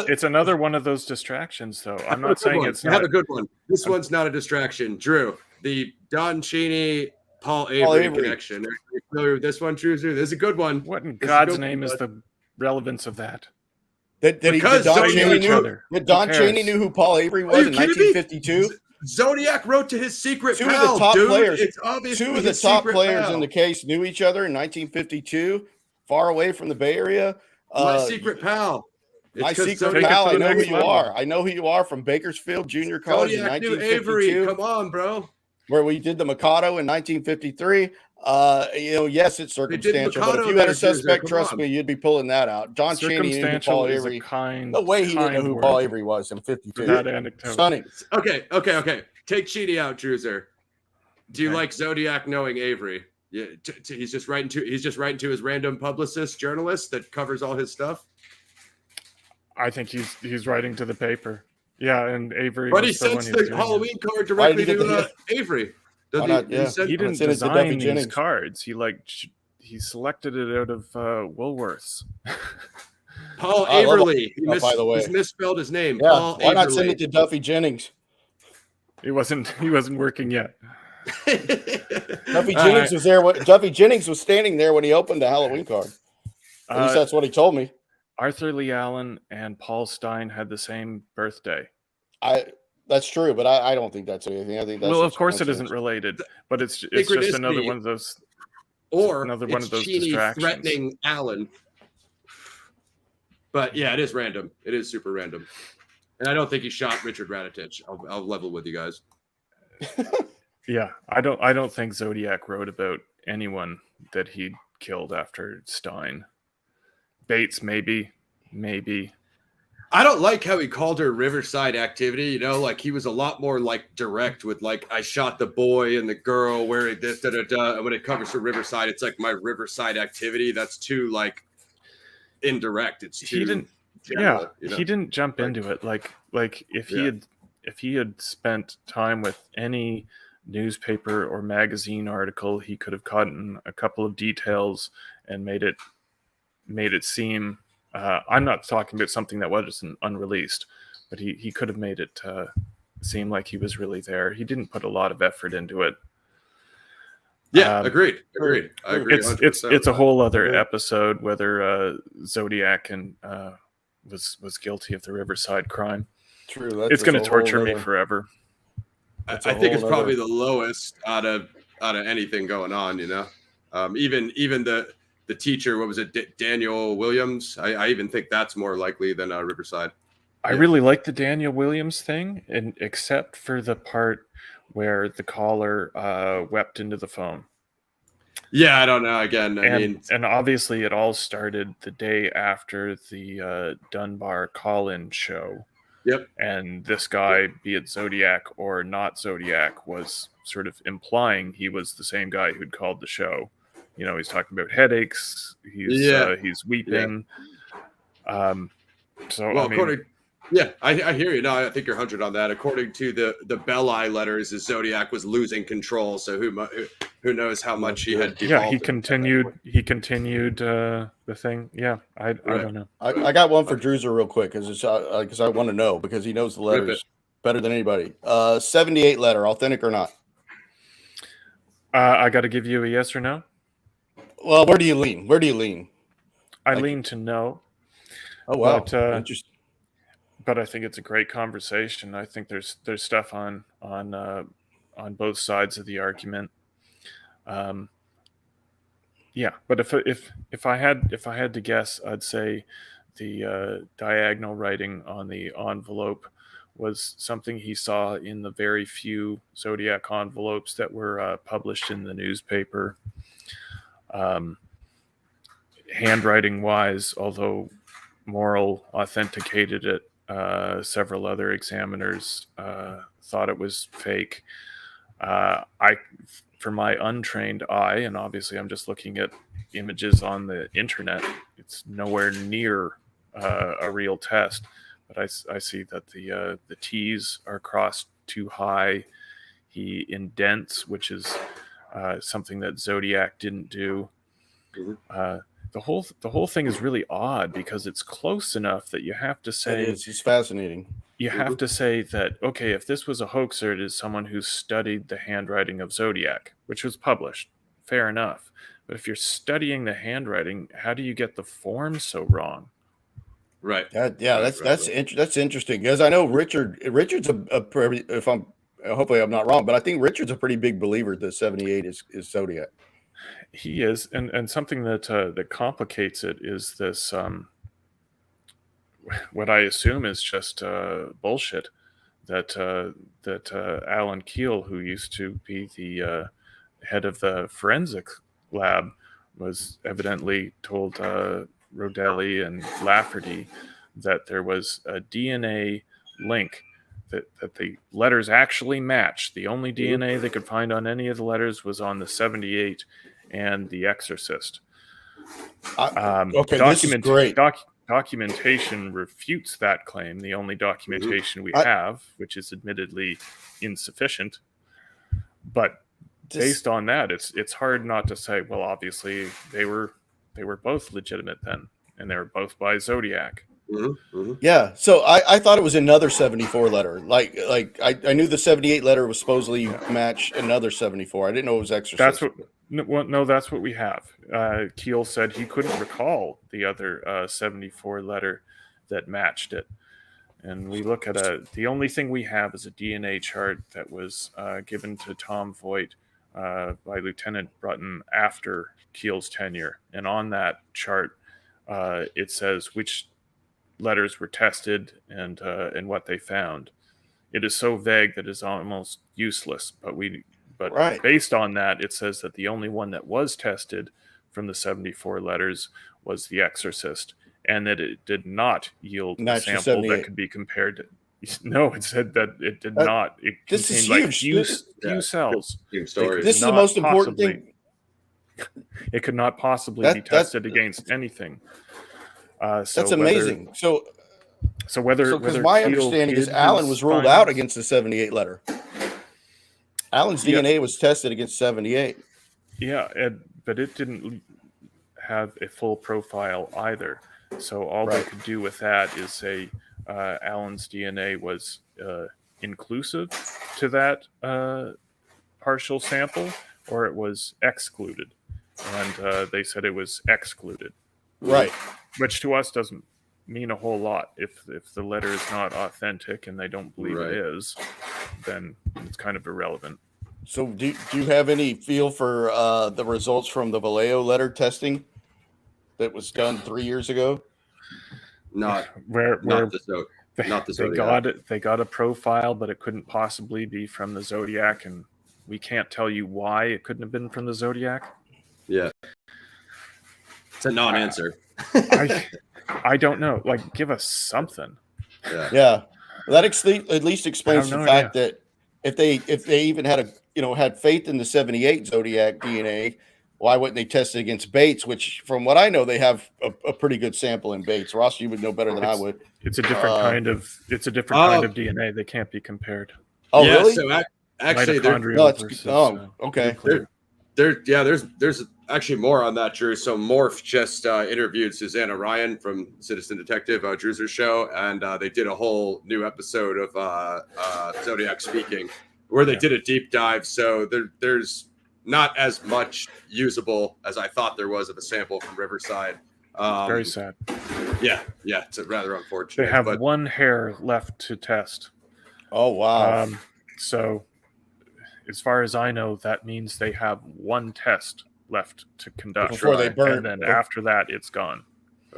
It's another one of those distractions, though. I'm not saying it's not a good one. This one's not a distraction. Drew, the Don Cheney Paul Avery connection. Are you familiar with this one, Drew? This is a good one. What in God's name is the relevance of that? Did Don Cheney knew who Paul Avery was in 1952? Zodiac wrote to his secret two pal, of the top dude. players. It's obvious two of the top players in the case knew each other in 1952, far away from the Bay Area. My secret pal. My secret pal. I know who you are. I know who you are from Bakersfield Junior College in 1952. Avery. Come on, bro. Where we did the Mikado in 1953. Yes, it's circumstantial, but if you had a suspect, trust me, you'd be pulling that out. Don Cheney knew who Paul Avery. No way he didn't know who Paul Avery was in 52. Stunning. Okay. Take Cheney out, Druzer. Do you like Zodiac knowing Avery? Yeah, he's just writing to his random publicist journalist that covers all his stuff. I think he's writing to the paper. Yeah, and Avery. But he sends the Halloween card directly to Avery. He didn't design these cards. He selected it out of Woolworths. Paul Averly. By the way, he's misspelled his name. Yeah. Paul Why not send it to Duffy Jennings? He wasn't working yet. Duffy Jennings was there. Duffy Jennings was standing there when he opened the Halloween card. At least that's what he told me. Arthur Lee Allen and Paul Stein had the same birthday. That That's true, but I don't think that's anything. I think that's Well, of course it isn't related, but it's just another one of those. Or another one of those Cheney distractions. threatening Alan. But yeah, it is random. It is super random. And I don't think he shot Richard Raditich. I'll level with you guys. Yeah, I don't think Zodiac wrote about anyone that he killed after Stein. Bates, maybe. I don't like how he called her Riverside Activity. You know, like he was a lot more like direct with like, I shot the boy and the girl wearing this, da da da. And when it covers for Riverside, it's like my Riverside Activity. That's too like indirect. It's too. He didn't. General, you know? He didn't jump into it like if he had spent time with any newspaper or magazine article, he could have gotten a couple of details and made it seem. I'm not talking about something that wasn't unreleased, but he could have made it seem like he was really there. He didn't put a lot of effort into it. Yeah, agreed. I agree. It's a whole other episode whether Zodiac was guilty of the Riverside crime. True. It's going to torture me forever. I think it's probably the lowest out of anything going on. You know, even the teacher, what was it, Daniel Williams? I even think that's more likely than Riverside. I really like the Daniel Williams thing, and except for the part where the caller wept into the phone. Yeah, I don't know. Again, and obviously it all started the day after the Dunbar call-in show. Yep. And this guy, be it Zodiac or not Zodiac, was sort of implying he was the same guy who'd called the show. You know, he's talking about headaches. He's weeping. Yeah. I hear you. No, I think you're 100 on that. According to the Belli letters, Zodiac was losing control. So who knows how much he had. Yeah, he continued. He continued the thing. Yeah, I don't know. I got one for Druzer real quick because I want to know because he knows the letters better than anybody. 78 letter, authentic or not? I got to give you a yes or no. Well, where do you lean? I lean to no. Oh wow, interesting. But I think it's a great conversation. I think there's stuff on both sides of the argument. Yeah, but if I had to guess, I'd say the diagonal writing on the envelope was something he saw in the very few Zodiac envelopes that were published in the newspaper. Handwriting wise, although Morrill authenticated it, several other examiners thought it was fake. For my untrained eye, and obviously I'm just looking at images on the internet, it's nowhere near a real test. But I see that the T's are crossed too high. He indents, which is something that Zodiac didn't do. Mm-hmm. The whole thing is really odd because it's close enough that you have to say it's fascinating. You have to say that, okay, if this was a hoaxer, it is someone who studied the handwriting of Zodiac, which was published. Fair enough. But if you're studying the handwriting, how do you get the form so wrong? Right. That's interesting because I know Richard's a pretty, hopefully I'm not wrong, but I think Richard's a pretty big believer that 78 is Zodiac. He is, and something that complicates it is this. What I assume is just bullshit that Alan Keel, who used to be the head of the forensic lab, was evidently told Rodelli and Lafferty that there was a DNA link, that the letters actually matched. The only DNA they could find on any of the letters was on the 78 and The Exorcist. This is great. Documentation refutes that claim. The only documentation we have, which is admittedly insufficient, but based on that, it's hard not to say, well, obviously they were both legitimate then, and they were both by Zodiac. Mm-hmm. Yeah, so I thought it was another 74 letter. Like I knew the 78 letter was supposedly match another 74. I didn't know it was Exorcist. That's what we have. Keel said he couldn't recall the other 74 letter that matched it, and we look at the only thing we have is a DNA chart that was given to Tom Voigt by Lieutenant Brutton after Keel's tenure. And on that chart, it says which letters were tested and what they found. It is so vague that it's almost useless. But Right. based on that, it says that the only one that was tested from the 74 letters was The Exorcist, and that it did not yield a Not sample 78. that could be compared to. No, it said that it did not. It This is contained like huge. few cells. Huge They story. could This is the not most important possibly- thing. It could not possibly be That- tested against anything. So That's amazing. So whether because my Keel understanding is hid Allen his was ruled out findings- against the 78 letter. Allen's Yeah. DNA was tested against 78. Yeah, but it didn't have a full profile either. So all they Right. could do with that is say Allen's DNA was inclusive to that partial sample, or it was excluded. And they said it was excluded, Right. which to us doesn't mean a whole lot. If the letter is not authentic and they don't believe Right. it is, then it's kind of irrelevant. So do you have any feel for the results from the Vallejo letter testing that was done 3 years ago? Not Where not the Zodiac. they, Not the they Zodiac. got it. They got a profile, but it couldn't possibly be from the Zodiac, and we can't tell you why it couldn't have been from the Zodiac. Yeah. It's a non-answer. I don't know. Like, give us something. Yeah. Yeah. That at least explains I the have no fact that if they even had faith in the 78 Zodiac DNA, why wouldn't they test it against Bates? Which, from what I know, they have a pretty good sample in Bates. Ross, you would know better than I would. It's a different kind of DNA. They can't be compared. Oh, Yeah, really? So actually, there, Mitochondrial No, it's versus, okay. there's actually more on that, Drew. So Morph just interviewed Susanna Ryan from Citizen Detective, Druzer's show, and they did a whole new episode of Zodiac Speaking, where they did a deep dive. So there's not as much usable as I thought there was of a sample from Riverside. Very sad. Yeah, it's rather unfortunate. They have but one hair left to test. Oh, wow. So, as far as I know, that means they have one test left to conduct Before they burn. and then after that, it's gone.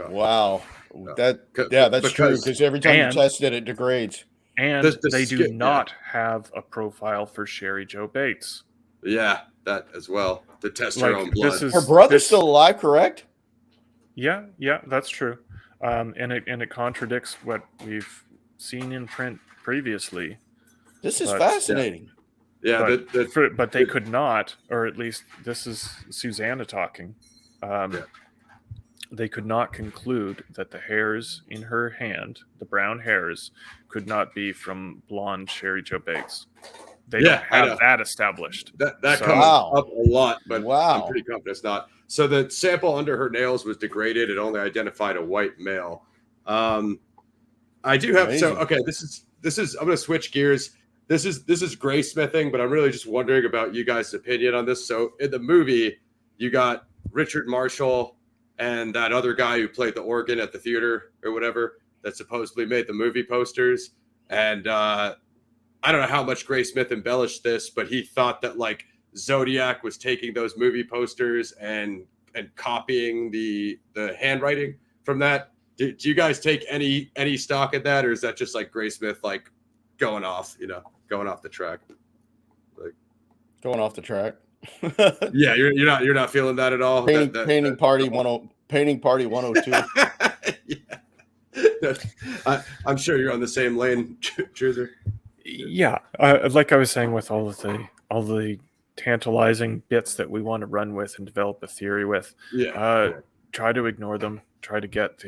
Wow. No. That's true, Because- because every time you and- test it, it degrades. And The they do skip- yeah. not have a profile for Sherry Jo Bates. yeah, that as well. To test Like, her own blood. this is- Her brother's this- still alive, correct? Yeah, that's true. And it contradicts what we've seen in print previously. This is But- fascinating. yeah, But they could not, or at least this is Susanna talking. They could not conclude that the hairs in her hand, the brown hairs, could not be from blonde Sherry Jo Bates. They Yeah, don't I know. have that established. that So- comes Wow. up a lot, but Wow. I'm pretty confident it's not. So the sample under her nails was degraded. It only identified a white male. I do have Amazing. okay. This is. I'm going to switch gears. This is gray smithing, but I'm really just wondering about you guys' opinion on this. So in the movie, you got Richard Marshall and that other guy who played the organ at the theater or whatever that supposedly made the movie posters. And I don't know how much Gray Smith embellished this, but he thought that like Zodiac was taking those movie posters and copying the handwriting from that. Do you guys take any stock in that, or is that just like Gray Smith like going off the track? Going off the track. Yeah, you're not feeling that at all. Painting party 102. Yeah. I'm sure you're on the same lane, Druzer. Yeah, like I was saying, with all the tantalizing bits that we want to run with and develop a theory with, try to ignore them. Try to get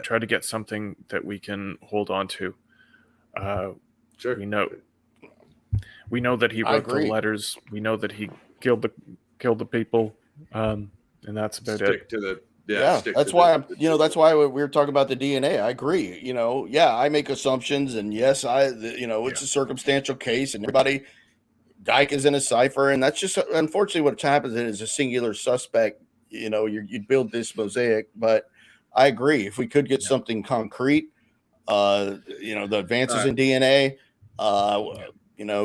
try to get something that we can hold on to. Sure. We know that he I wrote the agree. letters. We know that he killed the people, and that's about Stick it. to the Yeah, stick that's to why the- that's why we were talking about the DNA. I agree. I make assumptions, and yes, it's a circumstantial case, and everybody, Dyke is in a cipher, and that's just unfortunately what happens. Is a singular suspect. You build this mosaic, but I agree. If we could get something concrete, The advances in DNA.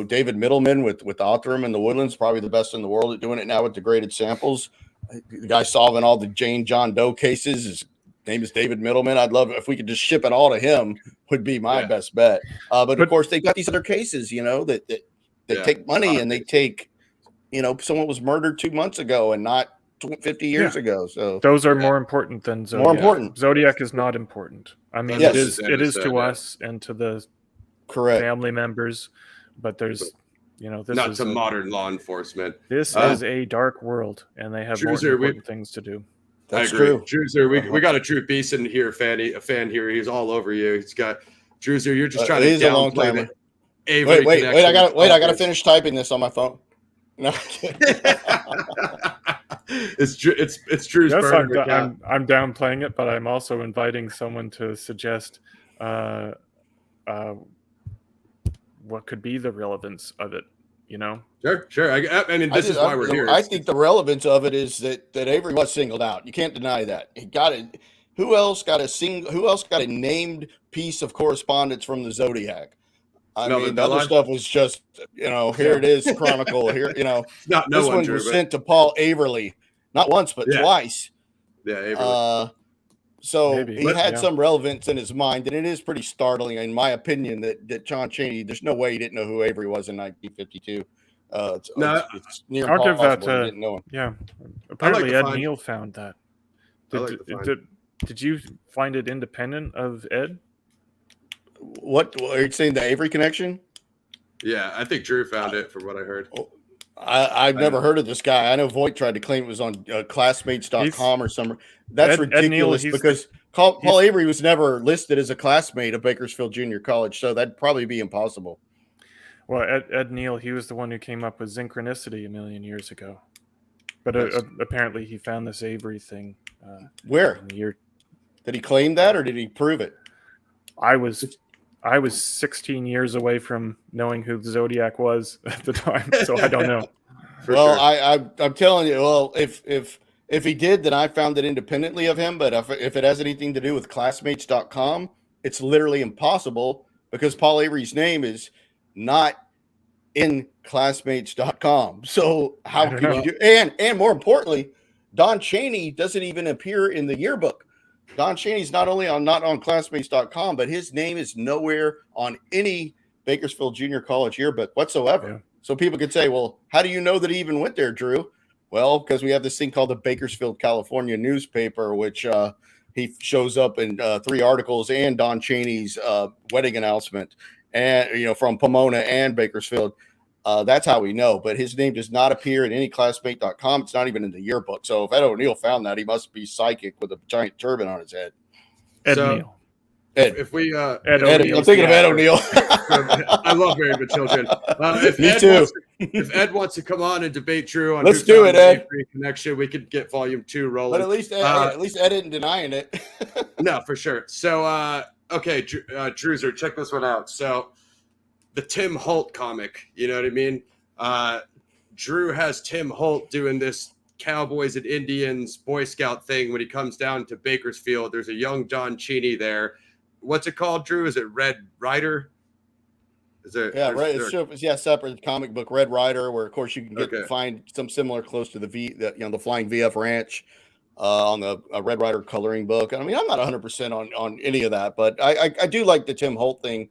David Middleman with Othram and the Woodlands, probably the best in the world at doing it now with degraded samples. The guy solving all the John Doe cases, his name is David Middleman. I'd love if we could just ship it all to him, would be my best bet. But of course, they've got these other cases, that take money, and they take, someone was murdered 2 months ago and not 50 years ago. So those are more important than Zodiac. More important. Zodiac is not important. I mean, it is to us and to the family members, but there's, this not is to modern law enforcement. This is a dark world, and they have more important things to do. That's true. Druzer, we got a Drew Beeson here, a fan here. He's all over you. He's got Druzer. You're just trying to downplay the Wait! I got to finish typing this on my phone. No, it's Drew's. Yes, I'm downplaying it, but I'm also inviting someone to suggest what could be the relevance of it. Sure. I mean, this is why we're here. I think the relevance of it is that Avery was singled out. You can't deny that. He got it. Who else got a named piece of correspondence from the Zodiac? I mean, the other stuff was just, here it is, Chronicle. Here, this one was sent to Paul Averly, not once but twice. Yeah, Averly. So he had some relevance in his mind, and it is pretty startling, in my opinion, that Don Cheney. There's no way he didn't know who Avery was in 1952. It's near I'll give that. He didn't know him. Yeah, apparently Ed Neal found that. Did you find it independent of Ed? What are you saying? The Avery connection? Yeah, I think Drew found it, from what I heard. I've never heard of this guy. I know Voight tried to claim it was on classmates.com or somewhere. That's ridiculous because Paul Avery was never listed as a classmate of Bakersfield Junior College, so that'd probably be impossible. Well, Ed Neal, he was the one who came up with synchronicity a million years ago. But apparently he found this Avery thing. Where? Did he claim that, or did he prove it? I was 16 years away from knowing who the Zodiac was at the time, so I don't know. I'm telling you. Well, if he did, then I found it independently of him. But if it has anything to do with classmates.com, it's literally impossible because Paul Avery's name is not in classmates.com. So how could you do? And more importantly, Don Cheney doesn't even appear in the yearbook. Don Cheney's not on classmates.com, but his name is nowhere on any Bakersfield Junior College yearbook whatsoever. Yeah. So people could say, well, how do you know that he even went there, Drew? Well, because we have this thing called the Bakersfield, California newspaper, which he shows up in 3 articles and Don Cheney's wedding announcement, and from Pomona and Bakersfield. That's how we know. But his name does not appear in any classmate.com. It's not even in the yearbook. So if Ed O'Neill found that, he must be psychic with a giant turban on his head. Ed O'Neill. If we I'm thinking of Ed O'Neill. I love Married with Children. If Ed wants to come on and debate Drew on let's do it, Ed. Connection, we could get volume 2 rolling. But at least Ed isn't denying it. No, for sure. So okay, Druzer, check this one out. So the Tim Holt comic, you know what I mean? Drew has Tim Holt doing this Cowboys and Indians Boy Scout thing when he comes down to Bakersfield. There's a young Don Cheney there. What's it called, Drew? Is it Red Rider? Is there? Yeah, right. It's separate comic book Red Rider, where of course you can find some similar close to the Flying VF Ranch on the Red Rider coloring book. I mean, I'm not 100% on any of that, but I do like the Tim Holt thing.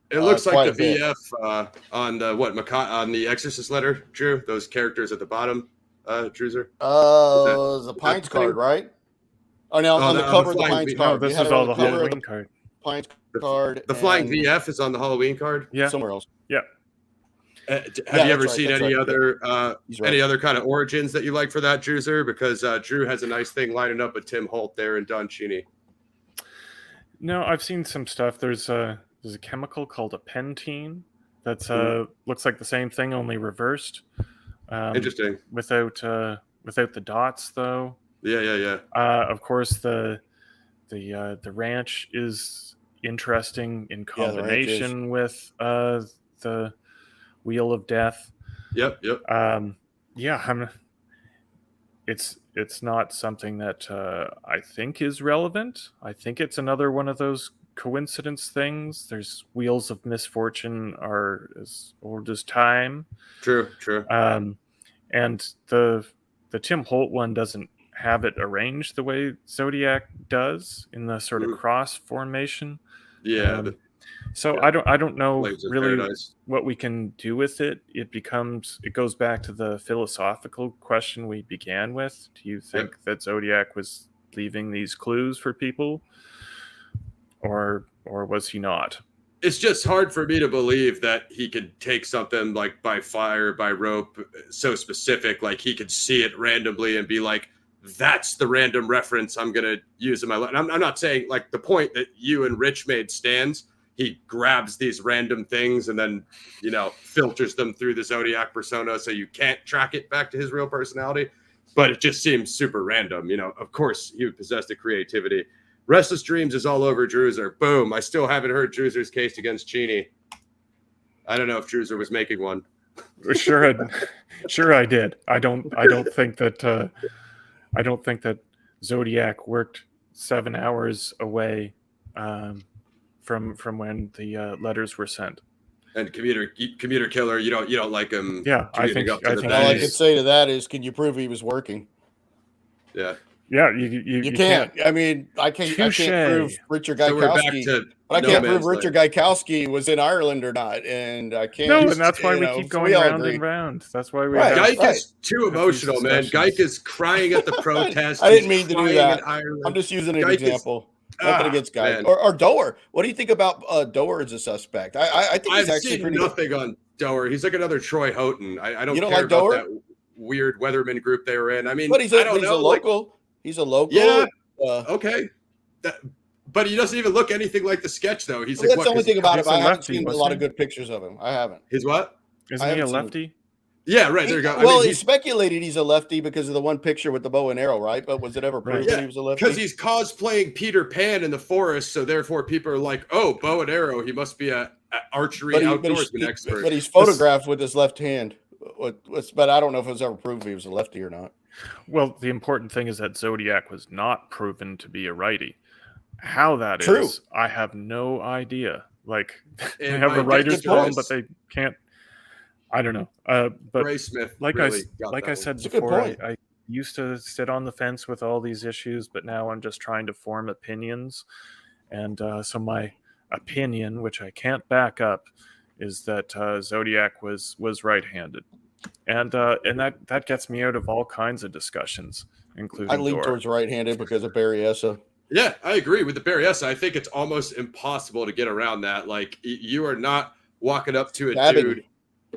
It looks like the VF on the on the Exorcist letter, Drew. Those characters at the bottom, Druzer. The Pines card, right? Oh no, on the cover of the Pines card. No, this is all the Halloween card. Pines card. The Flying VF is on the Halloween card. Yeah, somewhere else. Yeah. Have you ever seen any other kind of origins that you like for that, Druzer? Because Drew has a nice thing lining up with Tim Holt there and Don Cheney. No, I've seen some stuff. There's a chemical called a pentene that's looks like the same thing, only reversed. Interesting. Without the dots, though. Yeah. Of course, the ranch is interesting in combination with the Wheel of Death. Yep. It's not something that I think is relevant. I think it's another one of those coincidence things. There's wheels of misfortune are as old as time. True. And the Tim Holt one doesn't have it arranged the way Zodiac does in the sort of cross formation. Yeah. I don't know really Paradise. what we can do with it. It goes back to the philosophical question we began with. Do you think that Zodiac was leaving these clues for people, or was he not? It's just hard for me to believe that he could take something like by fire, by rope, so specific, like he could see it randomly and be like, that's the random reference I'm going to use in my life. I'm not saying, like, the point that you and Rich made stands. He grabs these random things and then, filters them through the Zodiac persona so you can't track it back to his real personality. But it just seems super random. Of course, he would possess the creativity. Restless Dreams is all over Druzer. Boom. I still haven't heard Druzer's case against Cheney. I don't know if Druzer was making one. Sure I did. I don't think that Zodiac worked 7 hours away from when the letters were sent. And commuter killer, you don't like him. Yeah, I think all I could say to that is, can you prove he was working? Yeah. Yeah, you can't. I mean, I can't prove Richard Gaikowski. But I can't prove Richard Gaikowski was in Ireland or not, and I can't. No, and that's why we keep going round and round. That's why we. Geik is too emotional, man. Geik is crying at the protest. I didn't mean to do that. I'm just using an example. Nothing against Geik or Doer. What do you think about Doer as a suspect? I think he's actually pretty. I've seen nothing on Doer. He's like another Troy Houghton. I don't. You don't care like Doer? About that weird Weatherman group they were in. I mean, but he's a local. He's a local. Yeah. Okay. But he doesn't even look anything like the sketch, though. He's that's the only thing about him. I haven't seen a lot of good pictures of him. I haven't. His what? Isn't he a lefty? Yeah, right. There you go. Well, he speculated he's a lefty because of the one picture with the bow and arrow, right? But was it ever proved that he was a lefty? Because he's cosplaying Peter Pan in the forest, so therefore people are like, "Oh, bow and arrow. He must be a archery outdoorsman expert." But he's photographed with his left hand. But I don't know if it was ever proved he was a lefty or not. Well, the important thing is that Zodiac was not proven to be a righty. How that is, I have no idea. Like, they have a writer's column, but they can't. I don't know. But Ray Smith, like really I said before, I used to sit on the fence with all these issues, but now I'm just trying to form opinions. And so my opinion, which I can't back up, is that Zodiac was right-handed. And that gets me out of all kinds of discussions, including I lean towards right-handed because of Berryessa. Yeah, I agree with the Berryessa. I think it's almost impossible to get around that. Like, you are not walking up to a dude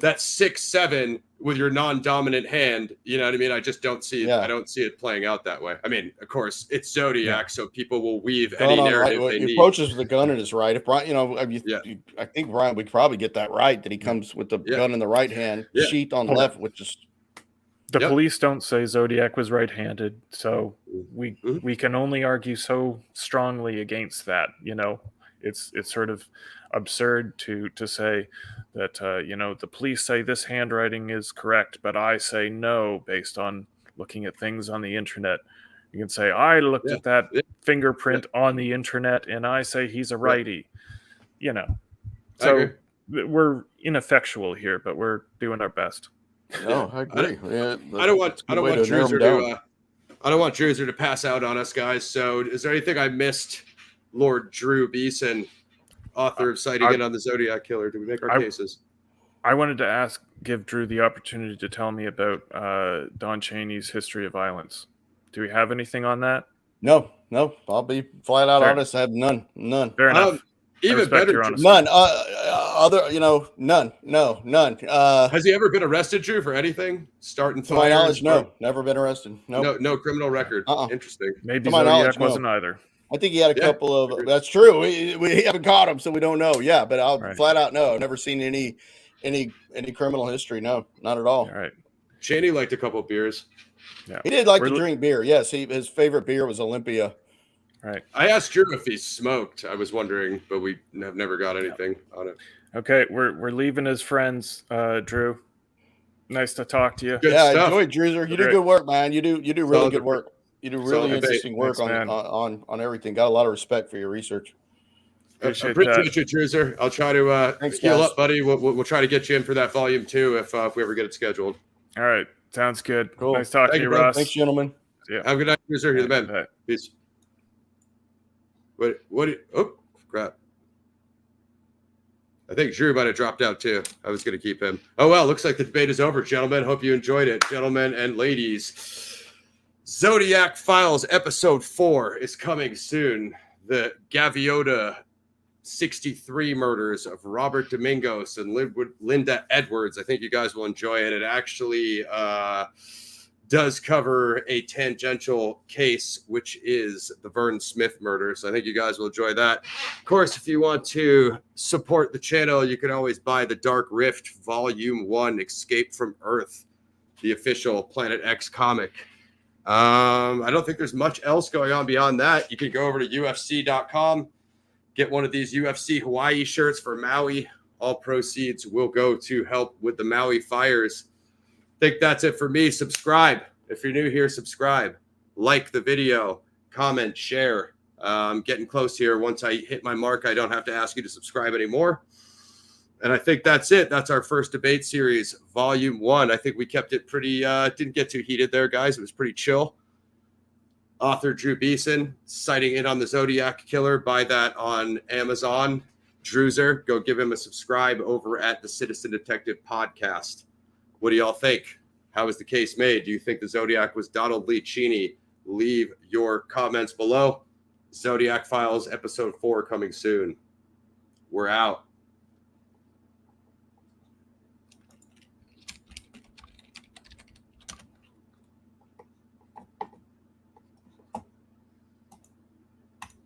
that's 6'7" with your non-dominant hand. You know what I mean? I just don't see it. I don't see it playing out that way. I mean, of course, it's Zodiac, so people will weave any narrative they need. He approaches with the gun in his right. If Brian, I think Brian, we could probably get that right. That he comes with the gun in the right hand, sheath on the left, which is. The police don't say Zodiac was right-handed, so we can only argue so strongly against that. It's sort of absurd to say that the police say this handwriting is correct, but I say no based on looking at things on the internet. You can say I looked at that fingerprint on the internet and I say he's a righty. So we're ineffectual here, but we're doing our best. No, I agree. I don't want Druzer to pass out on us, guys. So is there anything I missed, Lord Drew Beeson, author of Citing It on the Zodiac Killer? Do we make our cases? I wanted to give Drew the opportunity to tell me about Don Cheney's history of violence. Do we have anything on that? No. I'll be flat out honest. I have none. Fair enough. Even better, none. None. None. Has he ever been arrested, Drew, for anything? Starting to my knowledge, no. Never been arrested. No criminal record. Interesting. Maybe Zodiac wasn't either. I think he had a couple of. That's true. We haven't caught him, so we don't know. Yeah, but I'll flat out no. I've never seen any criminal history. No, not at all. All right. Cheney liked a couple of beers. Yeah. He did like to drink beer. Yes, his favorite beer was Olympia. Right. I asked Drew if he smoked. I was wondering, but we have never got anything on it. Okay, we're leaving as friends, Drew. Nice to talk to you. Good stuff. Enjoy, Druzer. You do good work, man. You do really good work. You do really interesting work on everything. Got a lot of respect for your research. Appreciate you, Druzer. I'll try to Thanks, heal guys. up, buddy. We'll try to get you in for that volume 2 if we ever get it scheduled. All right. Sounds good. Cool. Nice talking Thank to you, you, bro. Russ. Thanks, gentlemen. Yeah. Have a good night, Druzer. You're the man. Bye. Peace. Oh, crap. I think Drew might have dropped out too. I was going to keep him. Oh, well, looks like the debate is over, gentlemen. Hope you enjoyed it, gentlemen and ladies. Zodiac Files episode 4 is coming soon. The Gaviota 63 murders of Robert Domingos and Linda Edwards. I think you guys will enjoy it. It actually does cover a tangential case, which is the Vern Smith murder. So I think you guys will enjoy that. Of course, if you want to support the channel, you can always buy the Dark Rift Volume 1 Escape from Earth, the official Planet X comic. I don't think there's much else going on beyond that. You can go over to UFC.com, get one of these UFC Hawaii shirts for Maui. All proceeds will go to help with the Maui fires. I think that's it for me. Subscribe. If you're new here, subscribe. Like the video. Comment. Share. I'm getting close here. Once I hit my mark, I don't have to ask you to subscribe anymore. And I think that's it. That's our first debate series, Volume 1. I think we kept it pretty, didn't get too heated there, guys. It was pretty chill. Author Drew Beeson, citing in on the Zodiac Killer. Buy that on Amazon. Druzer, go give him a subscribe over at the Citizen Detective Podcast. What do y'all think? How was the case made? Do you think the Zodiac was Donald Lee Cheney? Leave your comments below. Zodiac Files episode 4 coming soon. We're out.